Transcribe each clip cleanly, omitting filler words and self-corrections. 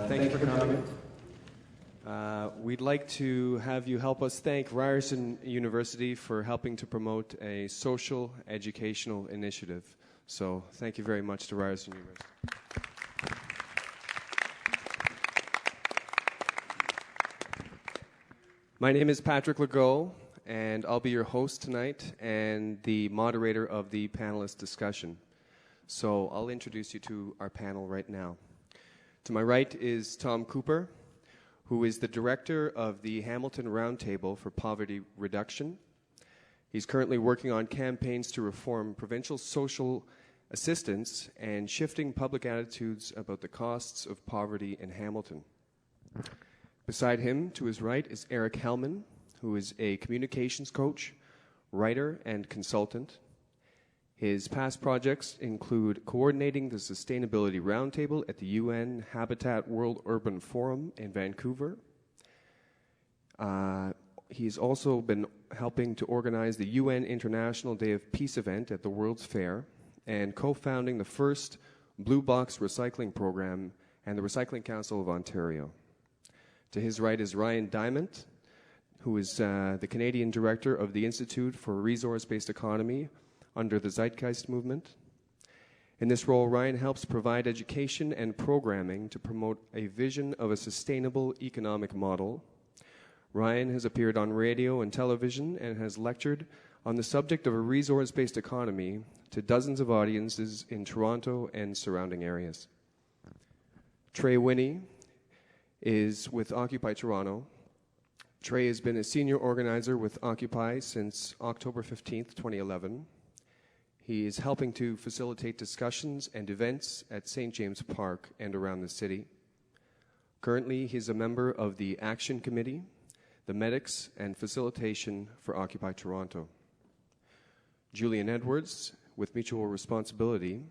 Thank you for coming. We'd like to have you help us thank Ryerson University for helping to promote a social educational initiative. So thank you very much to Ryerson University. My name is Patrick Legault, and I'll be your host tonight and the moderator of the panelist discussion. So I'll introduce you to our panel right now. To my right is Tom Cooper, who is the director of the Hamilton Roundtable for Poverty Reduction. He's currently working on campaigns to reform provincial social assistance and shifting public attitudes about the costs of poverty in Hamilton. Beside him, to his right, is Eric Hellman, who is a communications coach, writer, and consultant. His past projects include coordinating the Sustainability Roundtable at the UN Habitat World Urban Forum in Vancouver. He's also been helping to organize the UN International Day of Peace event at the World's Fair and co-founding the first Blue Box Recycling Program and the Recycling Council of Ontario. To his right is Ryan Dyment, who is the Canadian director of the Institute for Resource-Based Economy under the Zeitgeist Movement. In this role, Ryan helps provide education and programming to promote a vision of a sustainable economic model. Ryan has appeared on radio and television and has lectured on the subject of a resource-based economy to dozens of audiences in Toronto and surrounding areas. Trey Winnie is with Occupy Toronto. Trey has been a senior organizer with Occupy since October 15th, 2011. He is helping to facilitate discussions and events at St. James Park and around the city. Currently, he's a member of the Action Committee, the Medics, and Facilitation for Occupy Toronto. Julian Edwards, with Mutual Responsibility,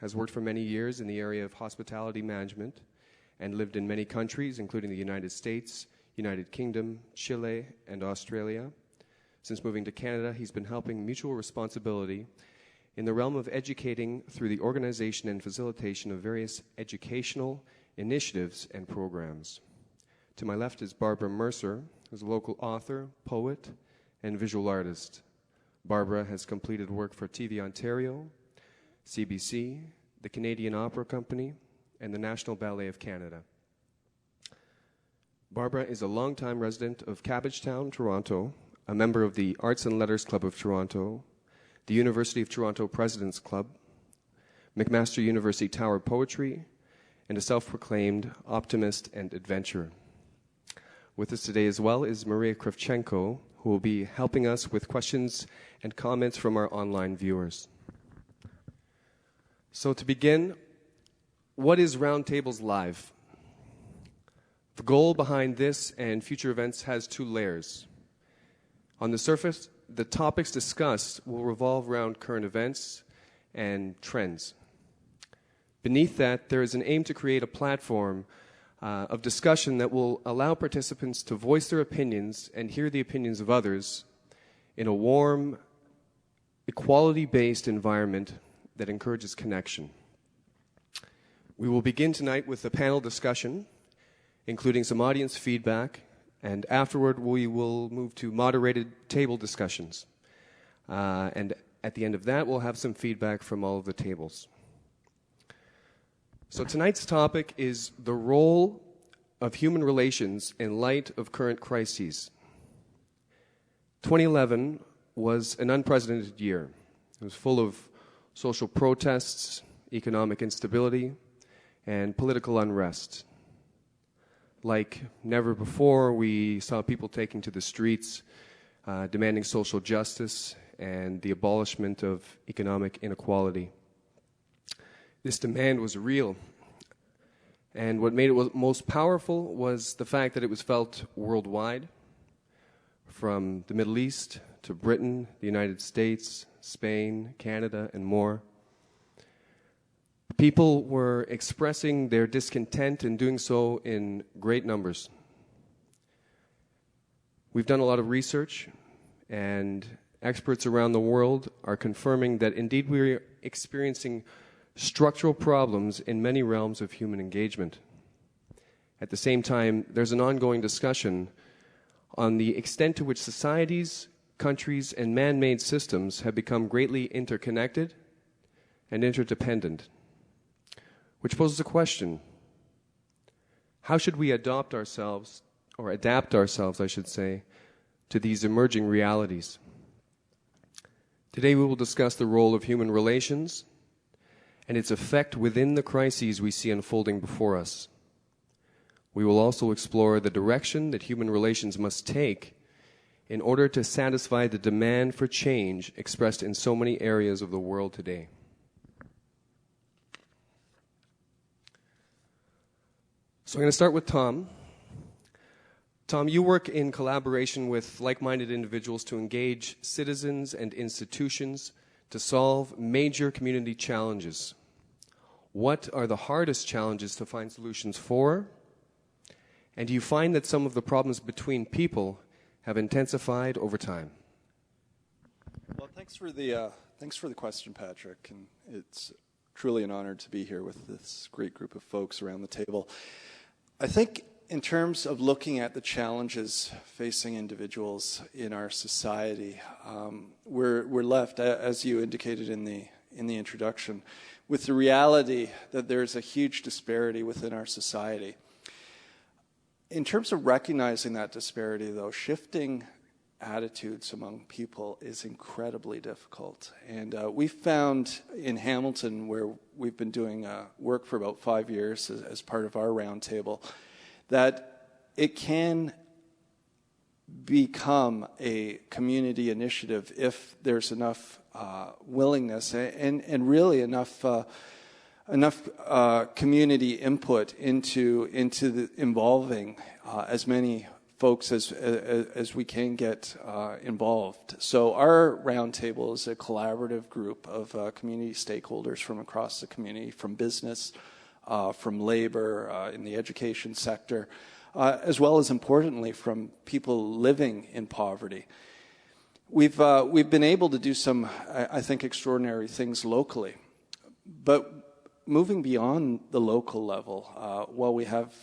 has worked for many years in the area of hospitality management and lived in many countries, including the United States, United Kingdom, Chile, and Australia. Since moving to Canada, he's been helping Mutual Responsibility in the realm of educating through the organization and facilitation of various educational initiatives and programs. To my left is Barbara Mercer, who's a local author, poet, and visual artist. Barbara has completed work for TV Ontario, CBC, the Canadian Opera Company, and the National Ballet of Canada. Barbara is a longtime resident of Cabbagetown, Toronto, a member of the Arts and Letters Club of Toronto, the University of Toronto President's Club, McMaster University Tower Poetry, and a self-proclaimed optimist and adventurer. With us today as well is Maria Kravchenko, who will be helping us with questions and comments from our online viewers. So to begin, what is Roundtables Live? The goal behind this and future events has two layers. On the surface, the topics discussed will revolve around current events and trends. Beneath that, there is an aim to create a platform of discussion that will allow participants to voice their opinions and hear the opinions of others in a warm, equality-based environment that encourages connection. We will begin tonight with a panel discussion, including some audience feedback, and afterward we will move to moderated table discussions. And at the end of that, we'll have some feedback from all of the tables. So tonight's topic is the role of human relations in light of current crises. 2011 was an unprecedented year. It was full of social protests, economic instability, and political unrest. Like never before, we saw people taking to the streets, demanding social justice and the abolishment of economic inequality. This demand was real, and what made it most powerful was the fact that it was felt worldwide, from the Middle East to Britain, the United States, Spain, Canada, and more. People were expressing their discontent and doing so in great numbers. We've done a lot of research, and experts around the world are confirming that indeed we're experiencing structural problems in many realms of human engagement. At the same time, there's an ongoing discussion on the extent to which societies, countries, and man-made systems have become greatly interconnected and interdependent, which poses a question. How should we adapt ourselves, I should say, to these emerging realities? Today we will discuss the role of human relations and its effect within the crises we see unfolding before us. We will also explore the direction that human relations must take in order to satisfy the demand for change expressed in so many areas of the world today. So I'm going to start with Tom. Tom, you work in collaboration with like-minded individuals to engage citizens and institutions to solve major community challenges. What are the hardest challenges to find solutions for? And do you find that some of the problems between people have intensified over time? Well, thanks for the question, Patrick. And it's truly an honor to be here with this great group of folks around the table. I think in terms of looking at the challenges facing individuals in our society, we're left, as you indicated in the introduction, with the reality that there's a huge disparity within our society. In terms of recognizing that disparity, though, shifting attitudes among people is incredibly difficult. And we found in Hamilton, where we've been doing work for about 5 years as part of our roundtable, that it can become a community initiative if there's enough willingness and really enough community input into the involving as many folks as we can get involved. So our roundtable is a collaborative group of community stakeholders from across the community, from business, from labor, in the education sector, as well as, importantly, from people living in poverty. We've been able to do some, I think, extraordinary things locally. But moving beyond the local level, while we have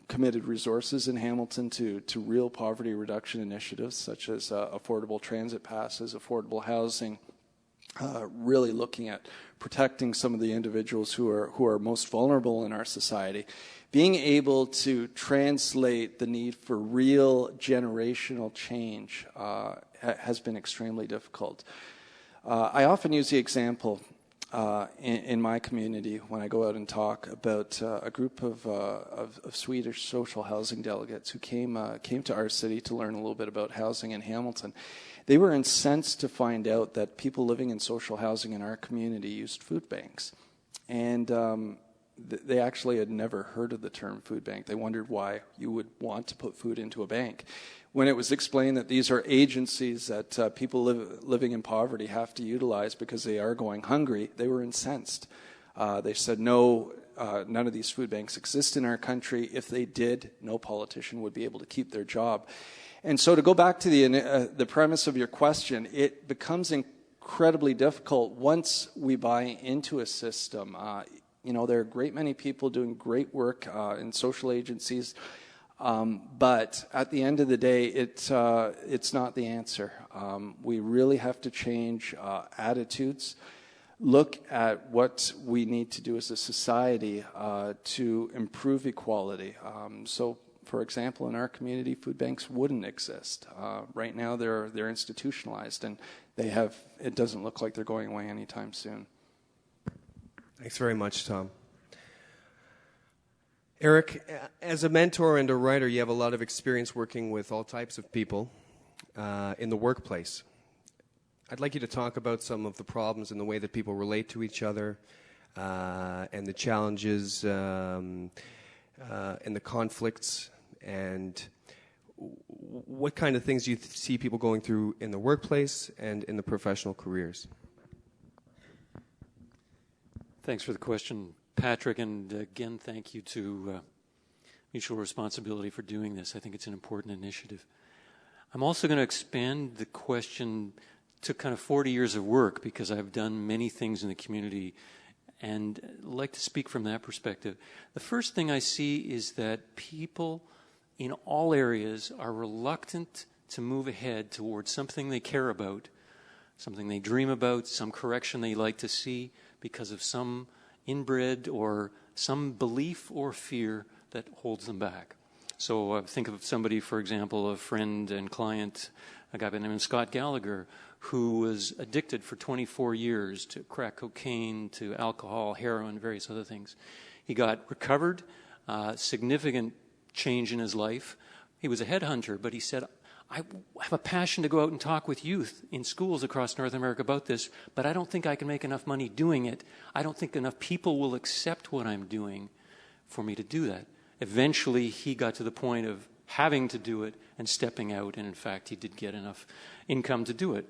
committed resources in Hamilton to real poverty reduction initiatives such as affordable transit passes, affordable housing, really looking at protecting some of the individuals who are most vulnerable in our society, being able to translate the need for real generational change has been extremely difficult. I often use the example in my community when I go out and talk about a group of Swedish social housing delegates who came to our city to learn a little bit about housing in Hamilton. They were incensed to find out that people living in social housing in our community used food banks. And they actually had never heard of the term food bank. They wondered why you would want to put food into a bank. When it was explained that these are agencies that people living in poverty have to utilize because they are going hungry, they were incensed. They said, no, none of these food banks exist in our country. If they did, no politician would be able to keep their job. And so to go back to the premise of your question, it becomes incredibly difficult once we buy into a system. There are a great many people doing great work in social agencies, but at the end of the day, it's not the answer. We really have to change attitudes, look at what we need to do as a society to improve equality. So, for example, in our community, food banks wouldn't exist. Right now, they're institutionalized, and it doesn't look like they're going away anytime soon. Thanks very much, Tom. Eric, as a mentor and a writer, you have a lot of experience working with all types of people in the workplace. I'd like you to talk about some of the problems in the way that people relate to each other and the challenges and the conflicts, and what kind of things you see people going through in the workplace and in the professional careers. Thanks for the question, Patrick, and again, thank you to Mutual Responsibility for doing this. I think it's an important initiative. I'm also going to expand the question to kind of 40 years of work, because I've done many things in the community and I'd like to speak from that perspective. The first thing I see is that people in all areas are reluctant to move ahead towards something they care about, something they dream about, some correction they like to see because of some inbred or some belief or fear that holds them back. So think of somebody, for example, a friend and client, a guy by the name of Scott Gallagher, who was addicted for 24 years to crack cocaine, to alcohol, heroin, various other things. He got recovered, significant change in his life. He was a headhunter, but he said, I have a passion to go out and talk with youth in schools across North America about this, but I don't think I can make enough money doing it. I don't think enough people will accept what I'm doing for me to do that. Eventually, he got to the point of having to do it and stepping out, and in fact, he did get enough income to do it.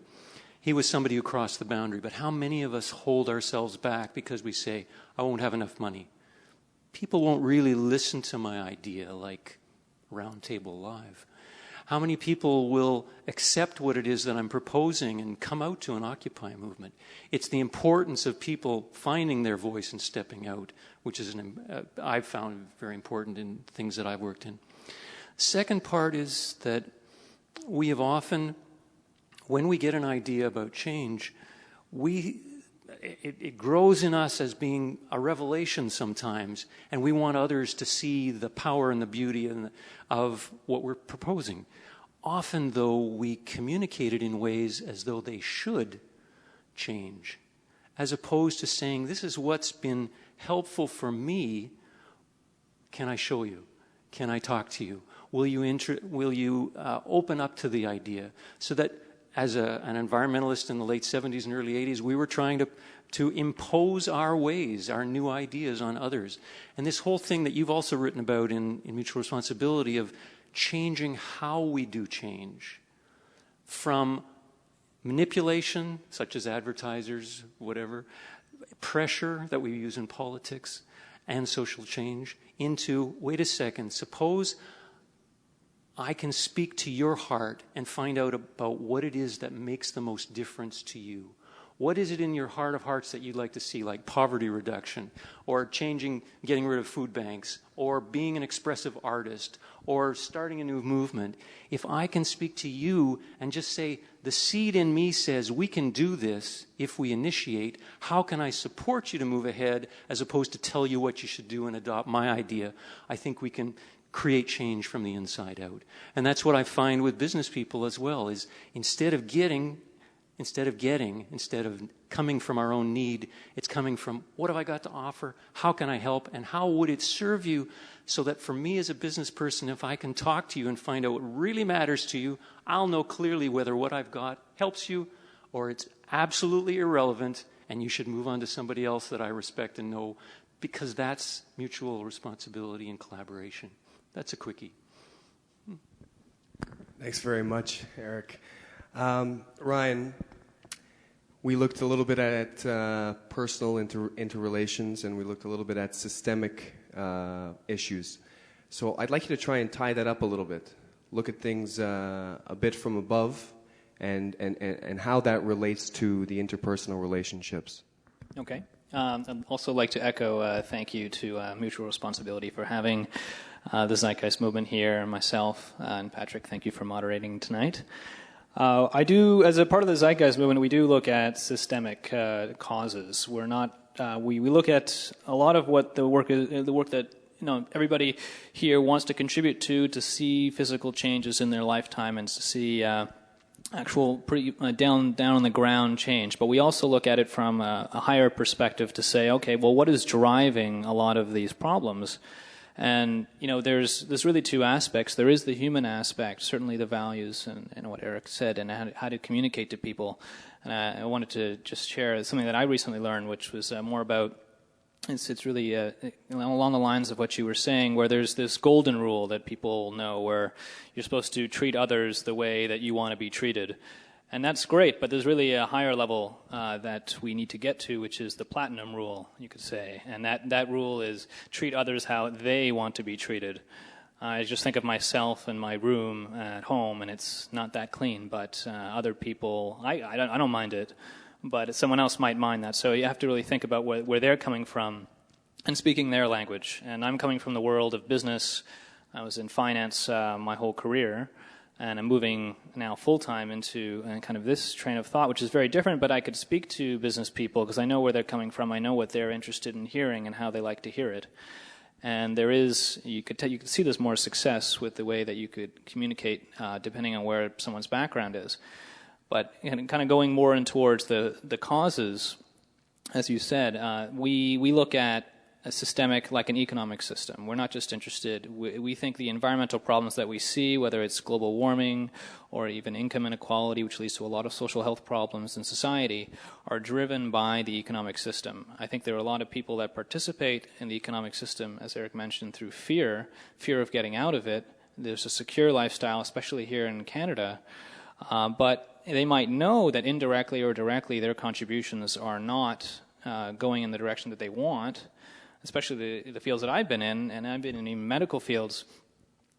He was somebody who crossed the boundary, but how many of us hold ourselves back because we say, I won't have enough money? People won't really listen to my idea like Roundtable Live. How many people will accept what it is that I'm proposing and come out to an Occupy movement? It's the importance of people finding their voice and stepping out, which is I've found very important in things that I've worked in. Second part is that we have often, when we get an idea about change, it grows in us as being a revelation sometimes, and we want others to see the power and the beauty of what we're proposing. Often, though, we communicate it in ways as though they should change, as opposed to saying, this is what's been helpful for me. Can I show you? Can I talk to you? Will you open up to the idea? So that as an environmentalist in the late 70s and early 80s, we were trying to impose our ways, our new ideas on others. And this whole thing that you've also written about in Mutual Responsibility of changing how we do change from manipulation, such as advertisers, whatever, pressure that we use in politics and social change, into, wait a second, suppose I can speak to your heart and find out about what it is that makes the most difference to you. What is it in your heart of hearts that you'd like to see, like poverty reduction, or getting rid of food banks, or being an expressive artist, or starting a new movement? If I can speak to you and just say, the seed in me says we can do this if we initiate, how can I support you to move ahead, as opposed to tell you what you should do and adopt my idea? I think we can create change from the inside out. And that's what I find with business people as well, is instead of coming from our own need, it's coming from, what have I got to offer? How can I help? And how would it serve you, so that for me as a business person, if I can talk to you and find out what really matters to you, I'll know clearly whether what I've got helps you or it's absolutely irrelevant and you should move on to somebody else that I respect and know, because that's mutual responsibility and collaboration. That's a quickie. Thanks very much, Eric. Ryan, we looked a little bit at personal interrelations, and we looked a little bit at systemic issues. So I'd like you to try and tie that up a little bit. Look at things a bit from above, and how that relates to the interpersonal relationships. Okay. I'd also like to echo thank you to Mutual Responsibility for having the Zeitgeist Movement here, and myself, and Patrick, thank you for moderating tonight. I do, as a part of the Zeitgeist Movement, we do look at systemic causes. We're not. We look at a lot of what the work that everybody here wants to contribute to see physical changes in their lifetime and to see actual pretty down on the ground change. But we also look at it from a higher perspective to say, okay, well, what is driving a lot of these problems? And, there's really two aspects. There is the human aspect, certainly the values and what Eric said, and how to communicate to people. And I wanted to just share something that I recently learned, which was more about, it's really along the lines of what you were saying, where there's this golden rule that people know, where you're supposed to treat others the way that you want to be treated. And that's great, but there's really a higher level that we need to get to, which is the platinum rule, you could say. And that rule is treat others how they want to be treated. I just think of myself in my room at home, and it's not that clean, but other people, I don't mind it. but someone else might mind that. So you have to really think about where they're coming from and speaking their language. And I'm coming from the world of business. I was in finance my whole career, and I'm moving now full-time into kind of this train of thought, which is very different, but I could speak to business people because I know where they're coming from. I know what they're interested in hearing and how they like to hear it. And there is, you could see there's more success with the way that you could communicate depending on where someone's background is. But kind of going more in towards the causes, as you said, we look at a systemic, like an economic system. We're not just interested, we think the environmental problems that we see, whether it's global warming or even income inequality, which leads to a lot of social health problems in society, are driven by the economic system. I think there are a lot of people that participate in the economic system, as Eric mentioned, through fear of getting out of it. There's a secure lifestyle, especially here in Canada, but they might know that indirectly or directly their contributions are not going in the direction that they want, especially the fields that I've been in, and I've been in even medical fields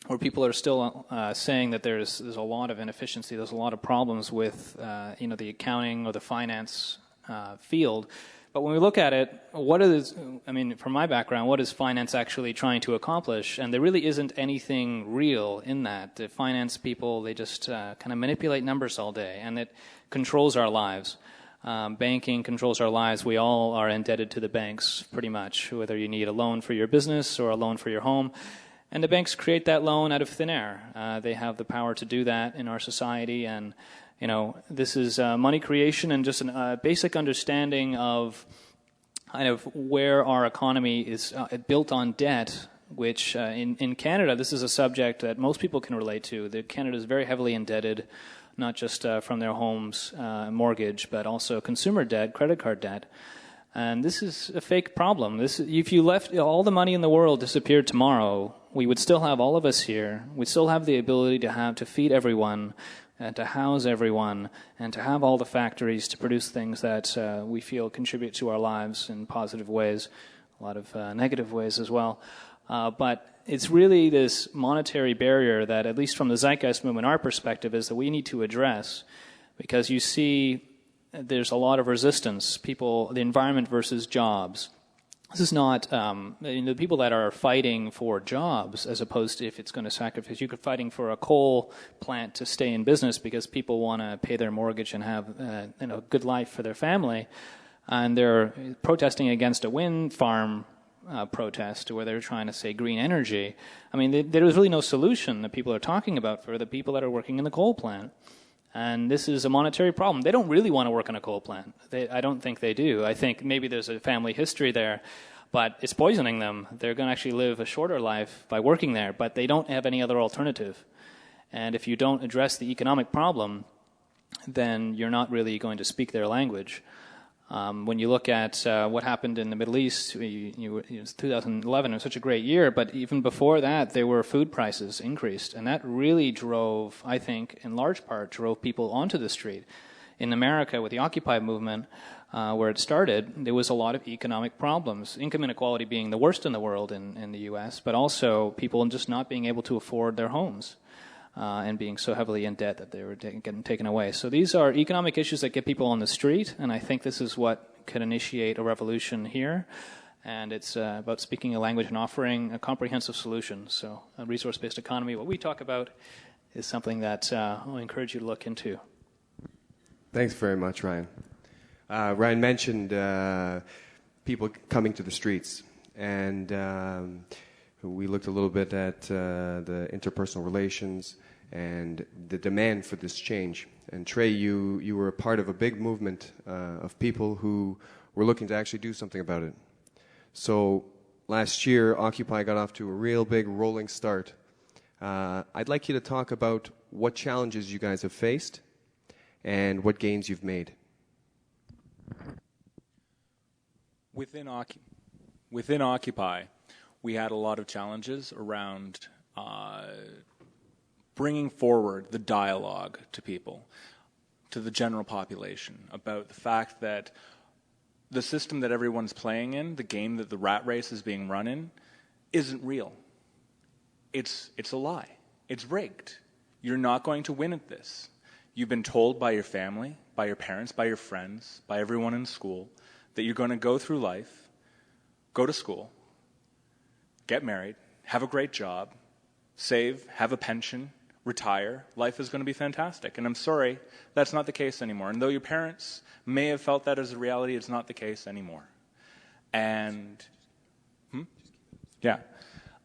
where people are still saying that there's a lot of inefficiency, there's a lot of problems with the accounting or the finance field. But when we look at it, from my background, what is finance actually trying to accomplish? And there really isn't anything real in that. The finance people, they just kind of manipulate numbers all day, and it controls our lives. Banking controls our lives. We all are indebted to the banks, pretty much, whether you need a loan for your business or a loan for your home. And the banks create that loan out of thin air. They have the power to do that in our society. And, this is money creation and just a basic understanding of kind of where our economy is built on debt, which in Canada, this is a subject that most people can relate to. Canada is very heavily indebted, not just from their home's mortgage, but also consumer debt, credit card debt. And this is a fake problem. If you left all the money in the world disappeared tomorrow, we would still have all of us here. We'd still have the ability to feed everyone, and to house everyone, and to have all the factories to produce things that we feel contribute to our lives in positive ways, a lot of negative ways as well. But it's really this monetary barrier that, at least from the Zeitgeist Movement, our perspective is that we need to address, because you see there's a lot of resistance. The environment versus jobs. This is not the people that are fighting for jobs, as opposed to if it's going to sacrifice. You're fighting for a coal plant to stay in business because people want to pay their mortgage and have a good life for their family, and they're protesting against a wind farm protest where they're trying to say green energy. I mean, there is really no solution that people are talking about for the people that are working in the coal plant. And this is a monetary problem. They don't really want to work in a coal plant. I don't think they do. I think maybe there's a family history there, but it's poisoning them. They're going to actually live a shorter life by working there, but they don't have any other alternative. And if you don't address the economic problem, then you're not really going to speak their language. When you look at what happened in the Middle East, it was 2011, it was such a great year, but even before that, there were food prices increased, and that really drove, I think, in large part, drove people onto the street. In America, with the Occupy movement, where it started, there was a lot of economic problems, income inequality being the worst in the world in the U.S., but also people just not being able to afford their homes. And being so heavily in debt that they were getting taken away. So these are economic issues that get people on the street, and I think this is what could initiate a revolution here. And it's about speaking a language and offering a comprehensive solution. So a resource-based economy, what we talk about, is something that I'll encourage you to look into. Thanks very much, Ryan. Ryan mentioned people coming to the streets, and we looked a little bit at the interpersonal relations and the demand for this change. And Trey, you were a part of a big movement of people who were looking to actually do something about it. So last year, Occupy got off to a real big rolling start. I'd like you to talk about what challenges you guys have faced and what gains you've made. Within Occupy, we had a lot of challenges around bringing forward the dialogue to people, to the general population, about the fact that the system that everyone's playing in, the game that the rat race is being run in, isn't real. It's a lie. It's rigged. You're not going to win at this. You've been told by your family, by your parents, by your friends, by everyone in school that you're going to go through life, go to school, get married, have a great job, save, have a pension, retire. Life is going to be fantastic. And I'm sorry, that's not the case anymore. And though your parents may have felt that as a reality, it's not the case anymore. And,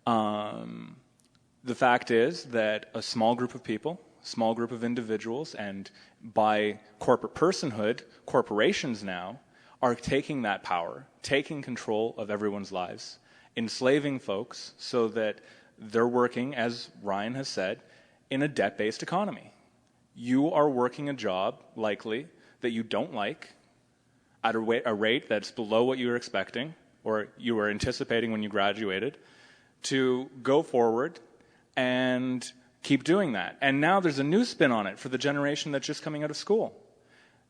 the fact is that a small group of people, small group of individuals, and by corporate personhood, corporations now are taking that power, taking control of everyone's lives, enslaving folks so that they're working, as Ryan has said, in a debt-based economy. You are working a job, likely, that you don't like, at a rate that's below what you were expecting or you were anticipating when you graduated, to go forward and keep doing that. And now there's a new spin on it for the generation that's just coming out of school.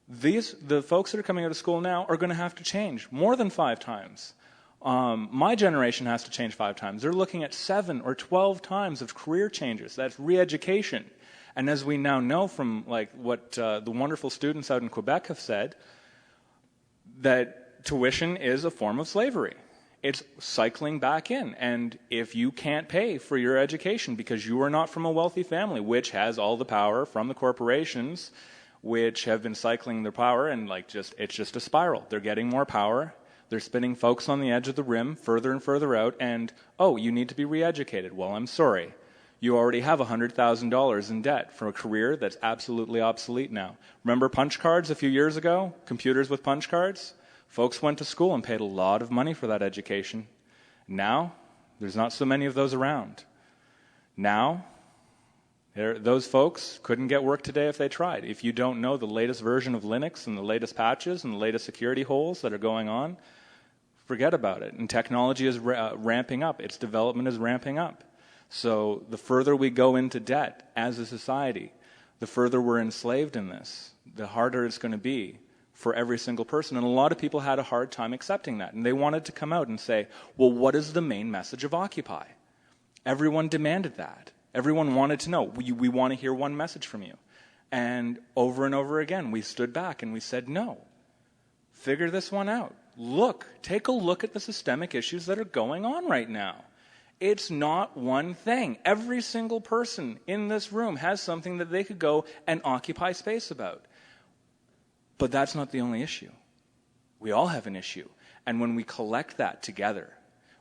The folks that are coming out of school now are going to have to change more than 5 times. My generation has to change 5 times. They're looking at 7 or 12 times of career changes. That's re-education. And as we now know from what the wonderful students out in Quebec have said, that tuition is a form of slavery. It's cycling back in. And if you can't pay for your education because you are not from a wealthy family, which has all the power from the corporations, which have been cycling their power, and it's just a spiral. They're getting more power. They're spinning folks on the edge of the rim further and further out, and, oh, you need to be re-educated. Well, I'm sorry. You already have $100,000 in debt for a career that's absolutely obsolete now. Remember punch cards a few years ago? Computers with punch cards? Folks went to school and paid a lot of money for that education. Now, there's not so many of those around. Now, those folks couldn't get work today if they tried. If you don't know the latest version of Linux and the latest patches and the latest security holes that are going on, forget about it. And technology is ramping up. Its development is ramping up. So the further we go into debt as a society, the further we're enslaved in this, the harder it's going to be for every single person. And a lot of people had a hard time accepting that. And they wanted to come out and say, well, what is the main message of Occupy? Everyone demanded that. Everyone wanted to know, we want to hear one message from you. And over again, we stood back and we said, no, figure this one out. Take a look at the systemic issues that are going on right now. It's not one thing. Every single person in this room has something that they could go and occupy space about. But that's not the only issue. We all have an issue. And when we collect that together,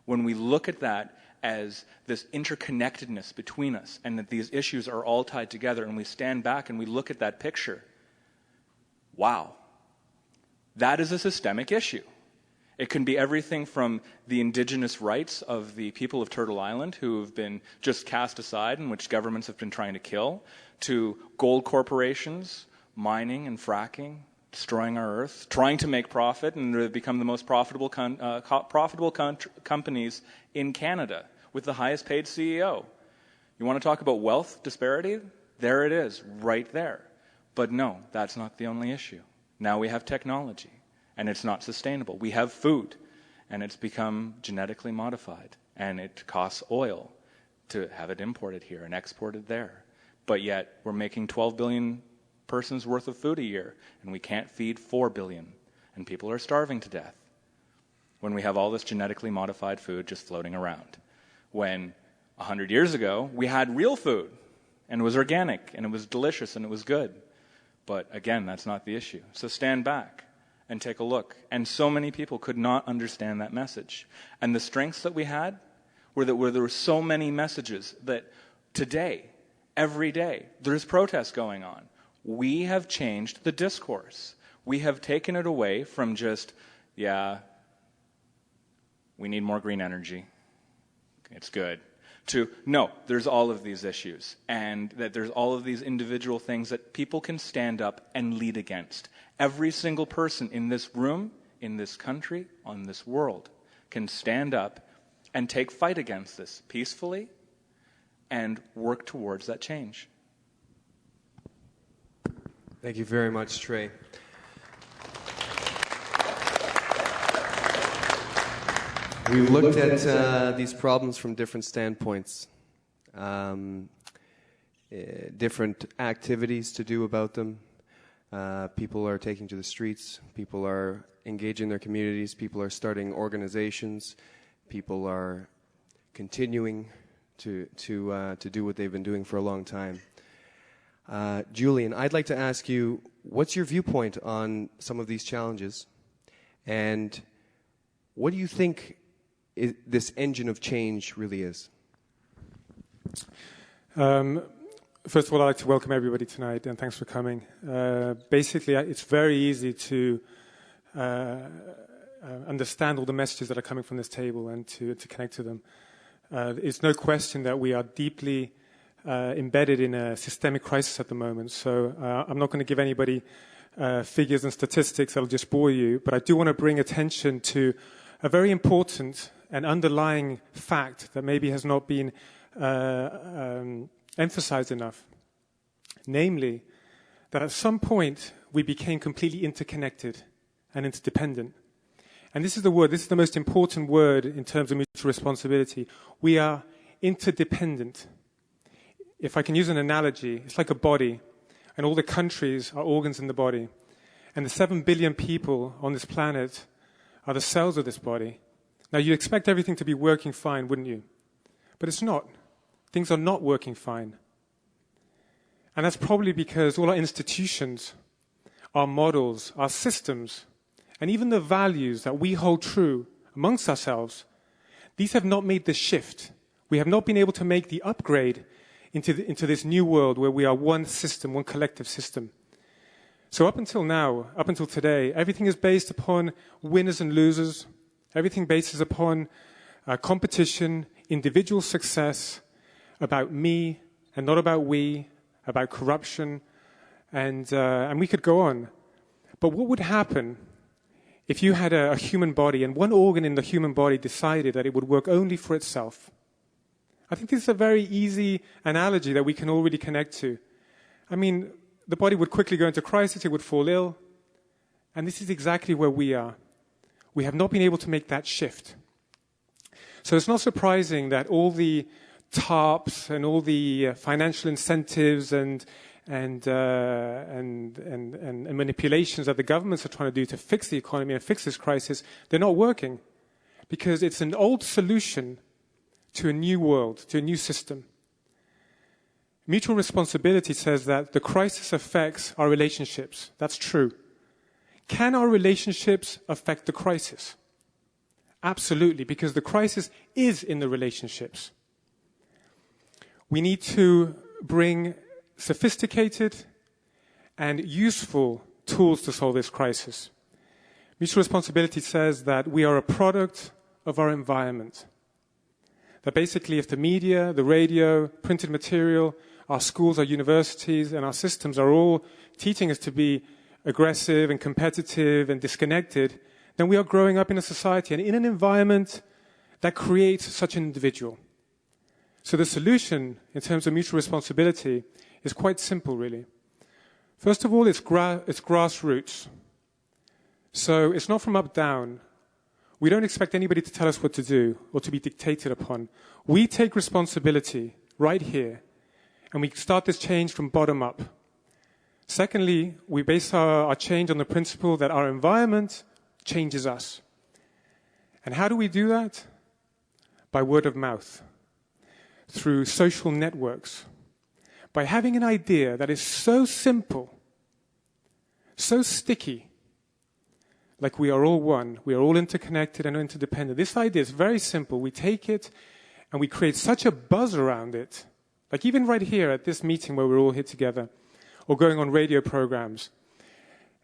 when we look at that as this interconnectedness between us and that these issues are all tied together and we stand back and we look at that picture, wow, that is a systemic issue. It can be everything from the indigenous rights of the people of Turtle Island who have been just cast aside and which governments have been trying to kill, to gold corporations, mining and fracking, destroying our earth, trying to make profit and become the most profitable companies in Canada with the highest paid CEO. You want to talk about wealth disparity? There it is, right there. But no, that's not the only issue. Now we have technology, and it's not sustainable. We have food, and it's become genetically modified, and it costs oil to have it imported here and exported there. But yet we're making 12 billion persons worth of food a year, and we can't feed 4 billion, and people are starving to death when we have all this genetically modified food just floating around. When 100 years ago, we had real food, and it was organic, and it was delicious, and it was good. But again, that's not the issue. So stand back and take a look. And so many people could not understand that message. And the strengths that we had were that there were so many messages that today, every day, there's protests going on. We have changed the discourse. We have taken it away from just, yeah, we need more green energy. It's good. To, no, there's all of these issues. And that there's all of these individual things that people can stand up and lead against. Every single person in this room, in this country, on this world, can stand up and take fight against this peacefully and work towards that change. Thank you very much, Trey. We looked at these problems from different standpoints. different activities to do about them. People are taking to the streets. People are engaging their communities. People are starting organizations. People are continuing to do what they've been doing for a long time. Julian, I'd like to ask you, what's your viewpoint on some of these challenges? And what do you think this engine of change really is? First of all, I'd like to welcome everybody tonight, and thanks for coming. Basically, it's very easy to understand all the messages that are coming from this table and to connect to them. It's no question that we are deeply embedded in a systemic crisis at the moment. So I'm not going to give anybody figures and statistics that'll just bore you, but I do want to bring attention to a very important and underlying fact that maybe has not been emphasized enough. Namely, that at some point we became completely interconnected and interdependent. And this is the most important word in terms of mutual responsibility. We are interdependent. If I can use an analogy, it's like a body, and all the countries are organs in the body. And the 7 billion people on this planet are the cells of this body. Now, you'd expect everything to be working fine, wouldn't you? But it's not. Things are not working fine. And that's probably because all our institutions, our models, our systems, and even the values that we hold true amongst ourselves, these have not made the shift. We have not been able to make the upgrade into this new world where we are one system, one collective system. So up until now, up until today, everything is based upon winners and losers. Everything bases upon competition, individual success, about me and not about we, about corruption, and we could go on. But what would happen if you had a human body and one organ in the human body decided that it would work only for itself? I think this is a very easy analogy that we can all really connect to. I mean, the body would quickly go into crisis, it would fall ill, and this is exactly where we are. We have not been able to make that shift. So it's not surprising that all the TARPs and all the financial incentives and manipulations that the governments are trying to do to fix the economy and fix this crisis, they're not working. Because it's an old solution to a new world, to a new system. Mutual responsibility says that the crisis affects our relationships. That's true. Can our relationships affect the crisis? Absolutely, because the crisis is in the relationships. We need to bring sophisticated and useful tools to solve this crisis. Mutual responsibility says that we are a product of our environment. That basically if the media, the radio, printed material, our schools, our universities, and our systems are all teaching us to be aggressive and competitive and disconnected, then we are growing up in a society and in an environment that creates such an individual. So the solution in terms of mutual responsibility is quite simple, really. First of all, it's grassroots. So it's not from up down. We don't expect anybody to tell us what to do or to be dictated upon. We take responsibility right here, and we start this change from bottom up. Secondly, we base our change on the principle that our environment changes us. And how do we do that? By word of mouth, through social networks, by having an idea that is so simple, so sticky, like we are all one, we are all interconnected and interdependent. This idea is very simple. We take it and we create such a buzz around it, like even right here at this meeting where we're all here together, or going on radio programs.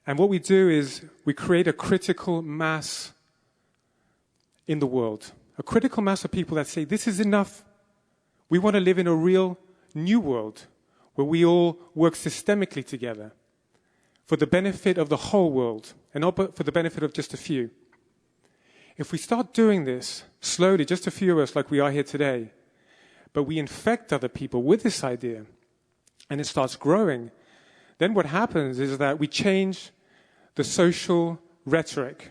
And what we do is we create a critical mass in the world, a critical mass of people that say, this is enough. We want to live in a real new world where we all work systemically together for the benefit of the whole world and not for the benefit of just a few. If we start doing this slowly, just a few of us like we are here today, but we infect other people with this idea and it starts growing, then what happens is that we change the social rhetoric.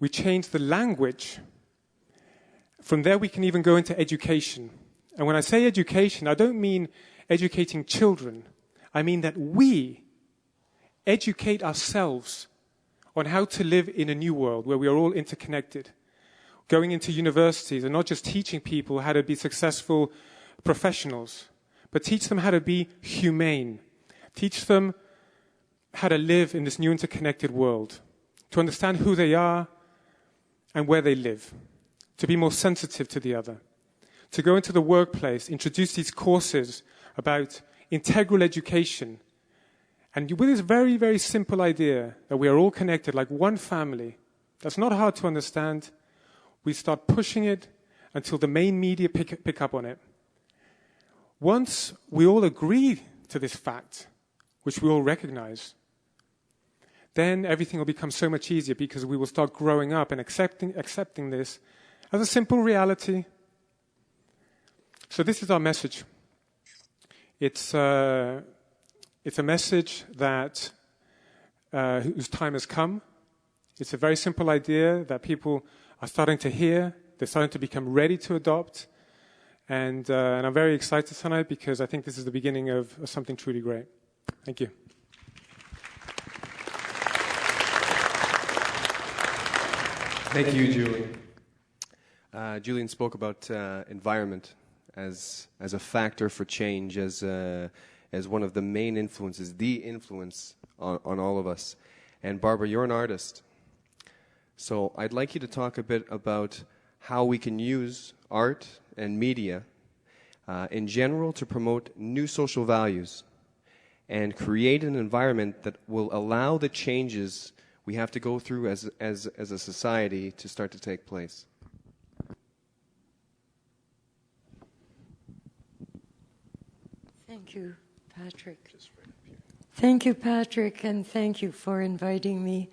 We change the language. From there we can even go into education. And when I say education, I don't mean educating children. I mean that we educate ourselves on how to live in a new world where we are all interconnected. Going into universities and not just teaching people how to be successful professionals, but teach them how to be humane. Teach them how to live in this new interconnected world, to understand who they are and where they live, to be more sensitive to the other, to go into the workplace, introduce these courses about integral education, and with this very, very simple idea that we are all connected like one family, that's not hard to understand, we start pushing it until the main media pick up on it. Once we all agree to this fact, which we all recognize, then everything will become so much easier because we will start growing up and accepting this as a simple reality. So this is our message. It's a message that whose time has come. It's a very simple idea that people are starting to hear. They're starting to become ready to adopt. And I'm very excited tonight because I think this is the beginning of something truly great. Thank you. Thank you, Julian. Julian spoke about environment as a factor for change, as one of the main influences, the influence on all of us. And Barbara, you're an artist. So I'd like you to talk a bit about how we can use art and media in general to promote new social values and create an environment that will allow the changes we have to go through as a society to start to take place. Thank you, Patrick. Thank you, Patrick, and thank you for inviting me.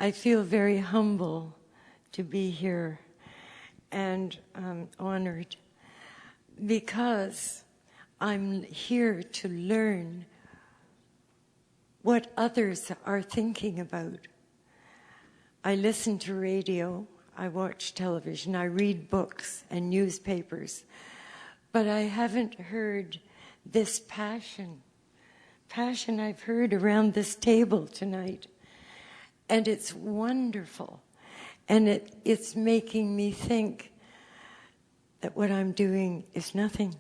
I feel very humble to be here and honored because I'm here to learn what others are thinking about. I listen to radio, I watch television, I read books and newspapers, but I haven't heard this passion I've heard around this table tonight. And it's wonderful. And it's making me think that what I'm doing is nothing.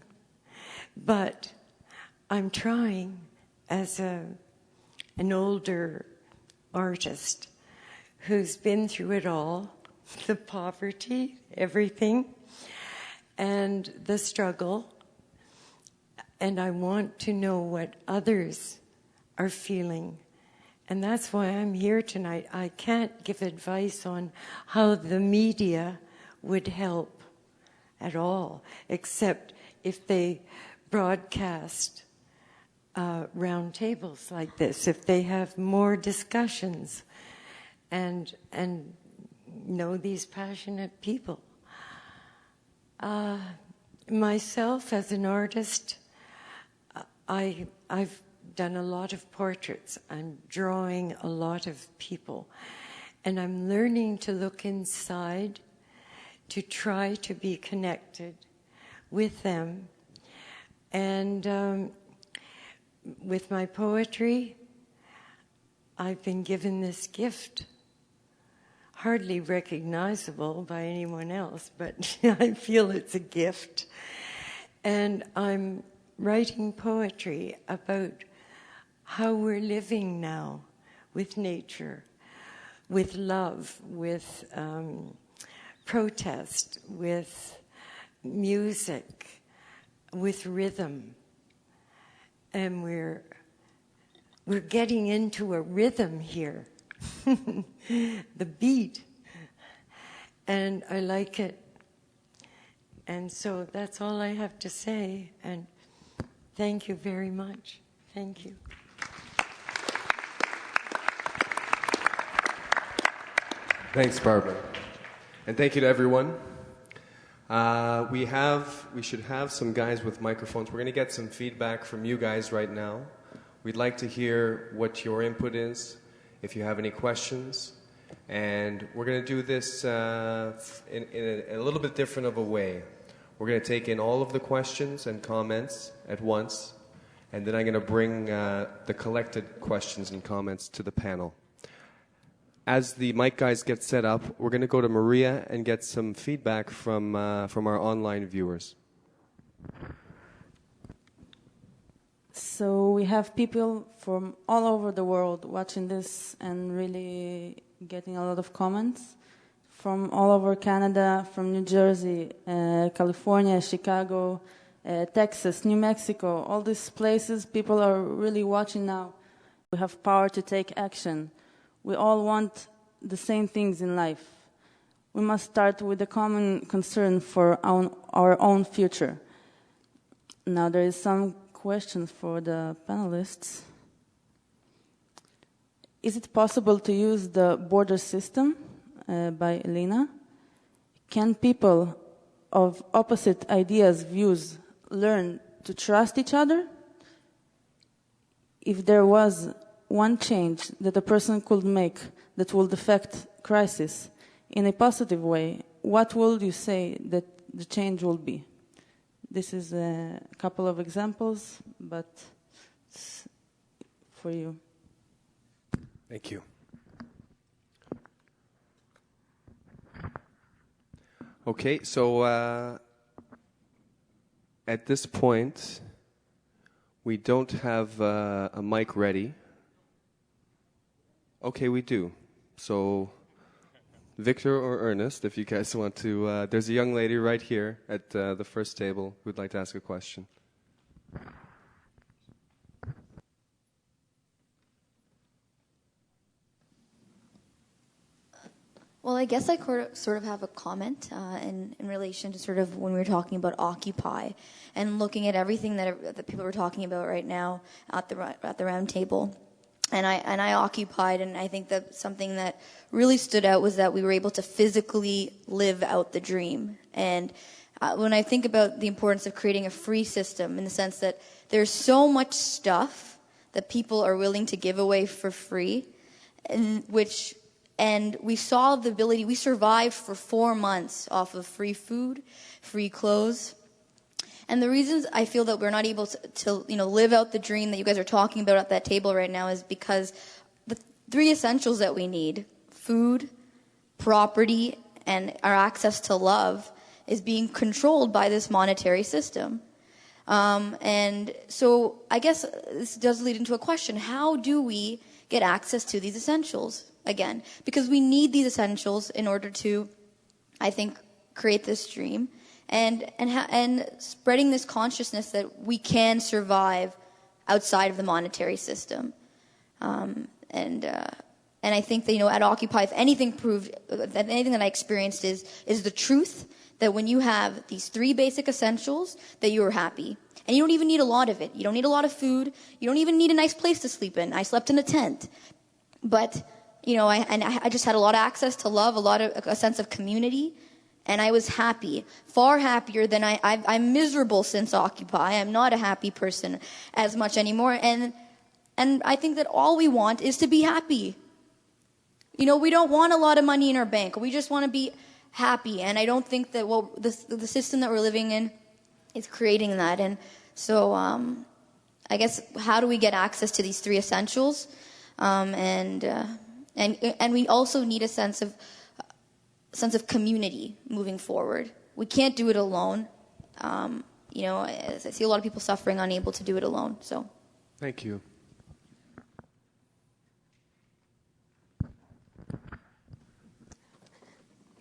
But I'm trying as an older artist who's been through it all, the poverty, everything, and the struggle. And I want to know what others are feeling. And that's why I'm here tonight. I can't give advice on how the media would help at all, except if they broadcast roundtables like this, if they have more discussions and know these passionate people. Myself, as an artist, I've done a lot of portraits. I'm drawing a lot of people. And I'm learning to look inside, to try to be connected with them. And with my poetry, I've been given this gift, hardly recognizable by anyone else, but I feel it's a gift. And I'm writing poetry about how we're living now with nature, with love, with protest, with music, with rhythm. And we're getting into a rhythm here, the beat. And I like it. And so that's all I have to say. And thank you very much. Thank you. Thanks, Barbara. And thank you to everyone. We should have some guys with microphones. We're going to get some feedback from you guys right now. We'd like to hear what your input is, if you have any questions. And we're going to do this in a little bit different of a way. We're going to take in all of the questions and comments at once, and then I'm going to bring the collected questions and comments to the panel. As the mic guys get set up, we're going to go to Maria and get some feedback from our online viewers. So we have people from all over the world watching this and really getting a lot of comments. From all over Canada, from New Jersey, California, Chicago, Texas, New Mexico, all these places, people are really watching now. We have power to take action. We all want the same things in life. We must start with a common concern for our own future. Now there is some questions for the panelists. Is it possible to use the border system? By Elena. Can people of opposite ideas, views, learn to trust each other? If there was one change that a person could make that would affect crisis in a positive way, what would you say that the change will be? This is a couple of examples, but it's for you. Thank you. Okay, so at this point, we don't have a mic ready. Okay, we do. So, Victor or Ernest, if you guys want to, there's a young lady right here at the first table who'd like to ask a question. Well, I guess I sort of have a comment in relation to sort of when we were talking about Occupy and looking at everything that people were talking about right now at the round table. And I occupied, and I think that something that really stood out was that we were able to physically live out the dream. And when I think about the importance of creating a free system in the sense that there's so much stuff that people are willing to give away for free, and we saw the ability, we survived for 4 months off of free food, free clothes. And the reasons I feel that we're not able to live out the dream that you guys are talking about at that table right now is because the 3 essentials that we need, food, property, and our access to love, is being controlled by this monetary system. And so I guess this does lead into a question. How do we get access to these essentials? Again, because we need these essentials in order to, I think, create this dream and spreading this consciousness that we can survive outside of the monetary system. And I think that, at Occupy, if anything that I experienced is the truth that when you have these 3 basic essentials, that you are happy. And you don't even need a lot of it. You don't need a lot of food. You don't even need a nice place to sleep in. I slept in a tent. But I just had a lot of access to love, a sense of community, and I was happy, far happier than I'm miserable since Occupy. I'm not a happy person as much anymore, and I think that all we want is to be happy. We don't want a lot of money in our bank. We just want to be happy, and I don't think that the system that we're living in is creating that. And so I guess how do we get access to these 3 essentials? And we also need a sense of community moving forward. We can't do it alone. I see a lot of people suffering, unable to do it alone. So, thank you.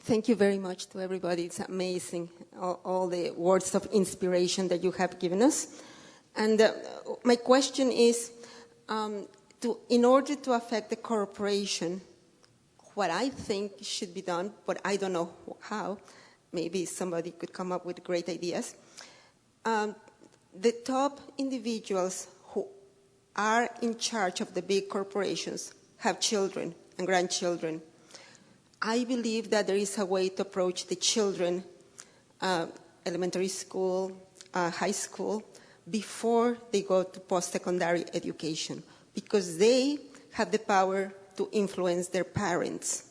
Thank you very much to everybody. It's amazing, all the words of inspiration that you have given us. And my question is, in order to affect the corporation, what I think should be done, but I don't know how, maybe somebody could come up with great ideas. The top individuals who are in charge of the big corporations have children and grandchildren. I believe that there is a way to approach the children, elementary school, high school, before they go to post-secondary education, because they have the power to influence their parents.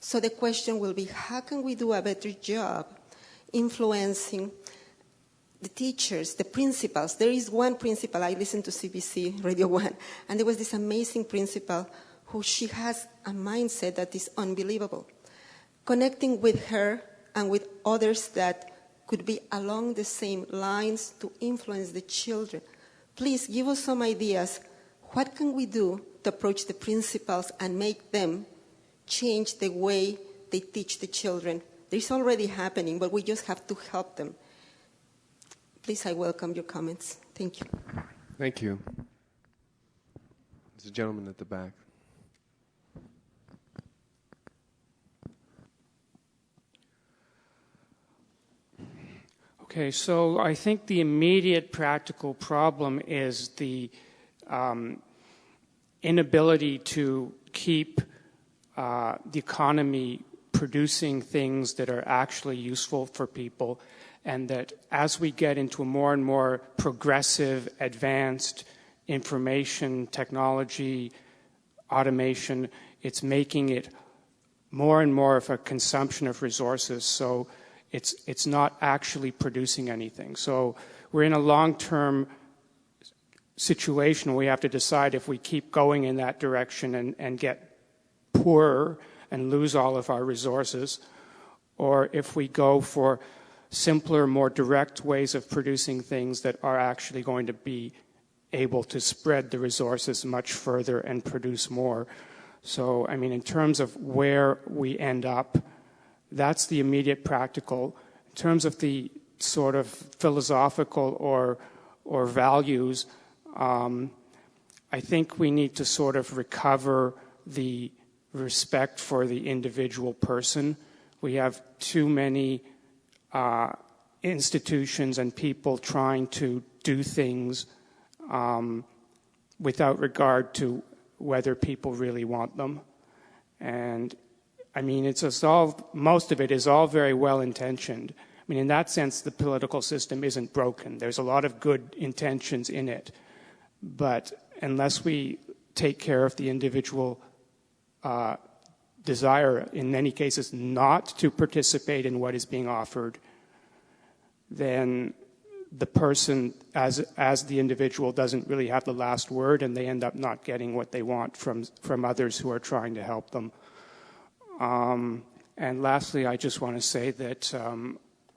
So the question will be, how can we do a better job influencing the teachers, the principals. There is one principal, I listened to CBC Radio 1, and there was this amazing principal who she has a mindset that is unbelievable. Connecting with her and with others that could be along the same lines to influence the children. Please give us some ideas. What can we do to approach the principals and make them change the way they teach the children? This is already happening, but we just have to help them. Please, I welcome your comments. Thank you. Thank you. There's a gentleman at the back. Okay, so I think the immediate practical problem is the inability to keep the economy producing things that are actually useful for people, and that as we get into a more and more progressive, advanced information technology, automation, it's making it more and more of a consumption of resources. So it's not actually producing anything. So we're in a long-term situation where we have to decide if we keep going in that direction and get poorer and lose all of our resources, or if we go for simpler, more direct ways of producing things that are actually going to be able to spread the resources much further and produce more. So, I mean, in terms of where we end up, that's the immediate practical. In terms of the sort of philosophical or values, I think we need to sort of recover the respect for the individual person. We have too many institutions and people trying to do things without regard to whether people really want them. And I mean, most of it is all very well intentioned. I mean, in that sense, the political system isn't broken. There's a lot of good intentions in it. But unless we take care of the individual desire, in many cases, not to participate in what is being offered, then the person, as the individual, doesn't really have the last word, and they end up not getting what they want from others who are trying to help them. And lastly, I just want to say that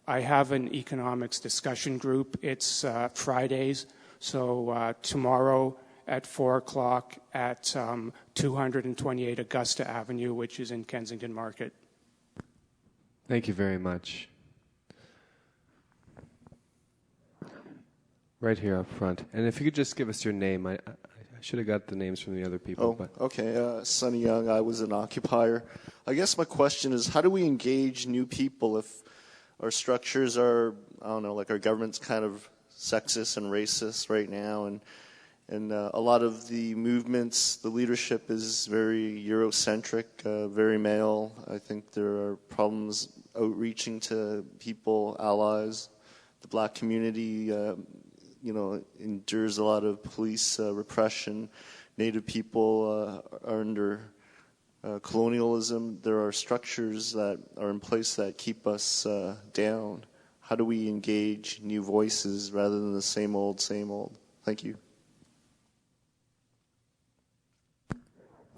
I have an economics discussion group. It's Fridays, so tomorrow at 4 o'clock at 228 Augusta Avenue, which is in Kensington Market. Thank you very much. Right here up front. And if you could just give us your name. I should have got the names from the other people. Oh, okay. Sonny Young, I was an occupier. I guess my question is, how do we engage new people if our structures are, I don't know, like our government's kind of sexist and racist right now, and a lot of the movements, the leadership is very Eurocentric, very male. I think there are problems outreaching to people, allies. The black community, endures a lot of police repression. Native people are under colonialism. There are structures that are in place that keep us down. How do we engage new voices rather than the same old, same old? Thank you.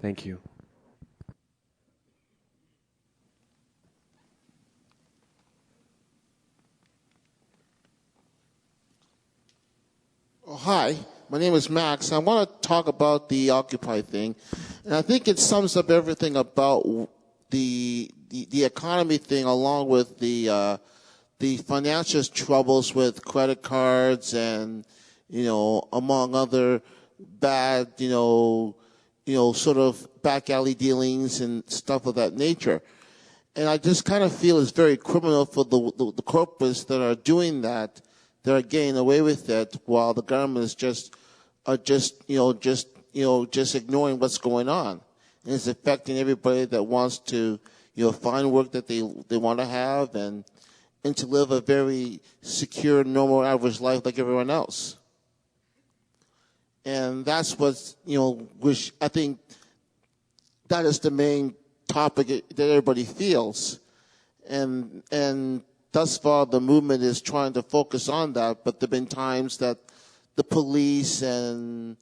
Thank you. Oh, hi, my name is Max. I want to talk about the Occupy thing, and I think it sums up everything about the economy thing, along with the financial troubles with credit cards and among other bad sort of back alley dealings and stuff of that nature. And I just kind of feel it's very criminal for the corporates that are doing that. They're getting away with it while the government is just ignoring what's going on. And it's affecting everybody that wants to, find work that they want to have and to live a very secure, normal, average life like everyone else. And that's what's, which I think that is the main topic that everybody feels. And thus far the movement is trying to focus on that, but there have been times that the police and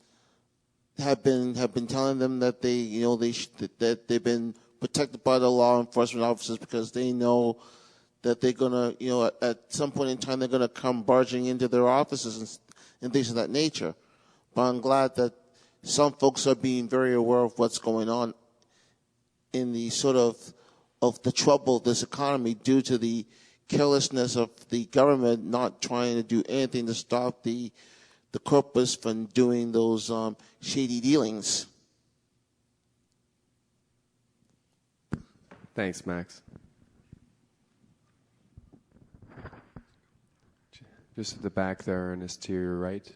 have been telling them that that they've been protected by the law enforcement officers because they know that they're gonna, at some point in time they're gonna come barging into their offices and things of that nature. But I'm glad that some folks are being very aware of what's going on in the sort of the trouble of this economy due to the carelessness of the government not trying to do anything to stop the corpus from doing those shady dealings. Thanks, Max. Just at the back there, and it's to your right.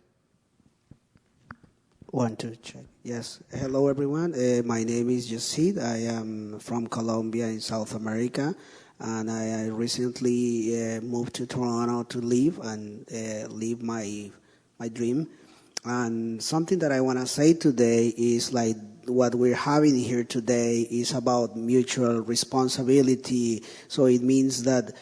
1, 2, check. Yes. Hello, everyone. My name is Yasid. I am from Colombia in South America, and I recently moved to Toronto to live and live my dream. And something that I want to say today is like what we're having here today is about mutual responsibility. So it means that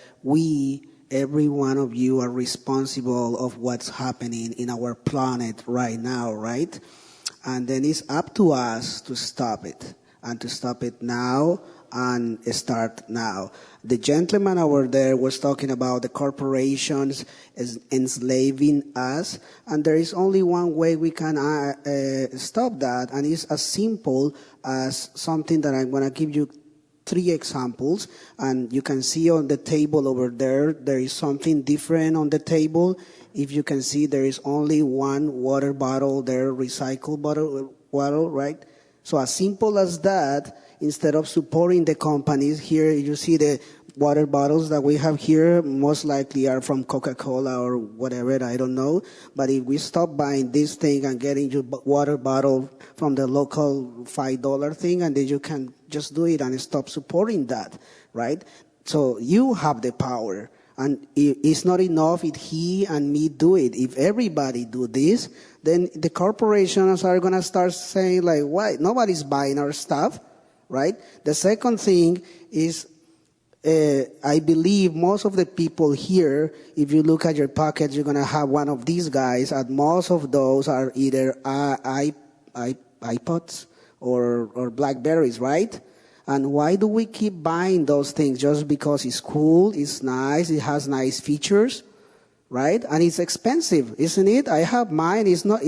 every one of you are responsible of what's happening in our planet right now, right? And then it's up to us to stop it, and to stop it now and start now. The gentleman over there was talking about the corporations enslaving us, and there is only one way we can stop that, and it's as simple as something that I'm going to give you 3 examples, and you can see on the table over there, there is something different on the table. If you can see, there is only one water bottle there, recycled bottle, right? So as simple as that, instead of supporting the companies, here you see the water bottles that we have here most likely are from Coca-Cola or whatever, I don't know. But if we stop buying this thing and getting your water bottle from the local $5 thing, and then you can just do it and stop supporting that, right? So you have the power. And it's not enough if he and me do it. If everybody do this, then the corporations are going to start saying, like, why? Nobody's buying our stuff, right? The second thing is, I believe most of the people here, if you look at your pockets, you're going to have one of these guys, and most of those are either iPods or Blackberries, right? And why do we keep buying those things? Just because it's cool, it's nice, it has nice features, right? And it's expensive, isn't it? I have mine. It is not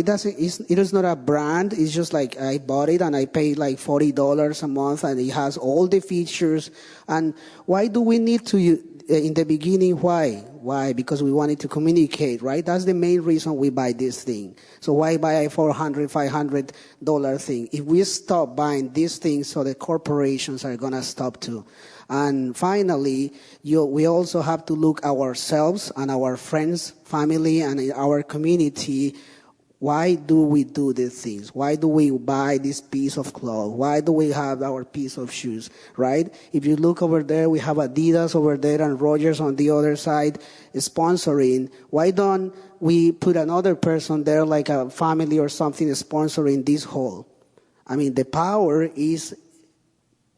a brand. It's just like I bought it and I paid like $40 a month, and it has all the features. And why do we need to? In the beginning, why? Why? Because we wanted to communicate, right? That's the main reason we buy this thing. So why buy a $400, $500 thing? If we stop buying these things, so the corporations are going to stop too. And finally, we also have to look ourselves and our friends, family, and our community. Why do we do these things? Why do we buy this piece of cloth? Why do we have our piece of shoes, right? If you look over there, we have Adidas over there and Rogers on the other side sponsoring. Why don't we put another person there, like a family or something, sponsoring this whole? I mean, the power is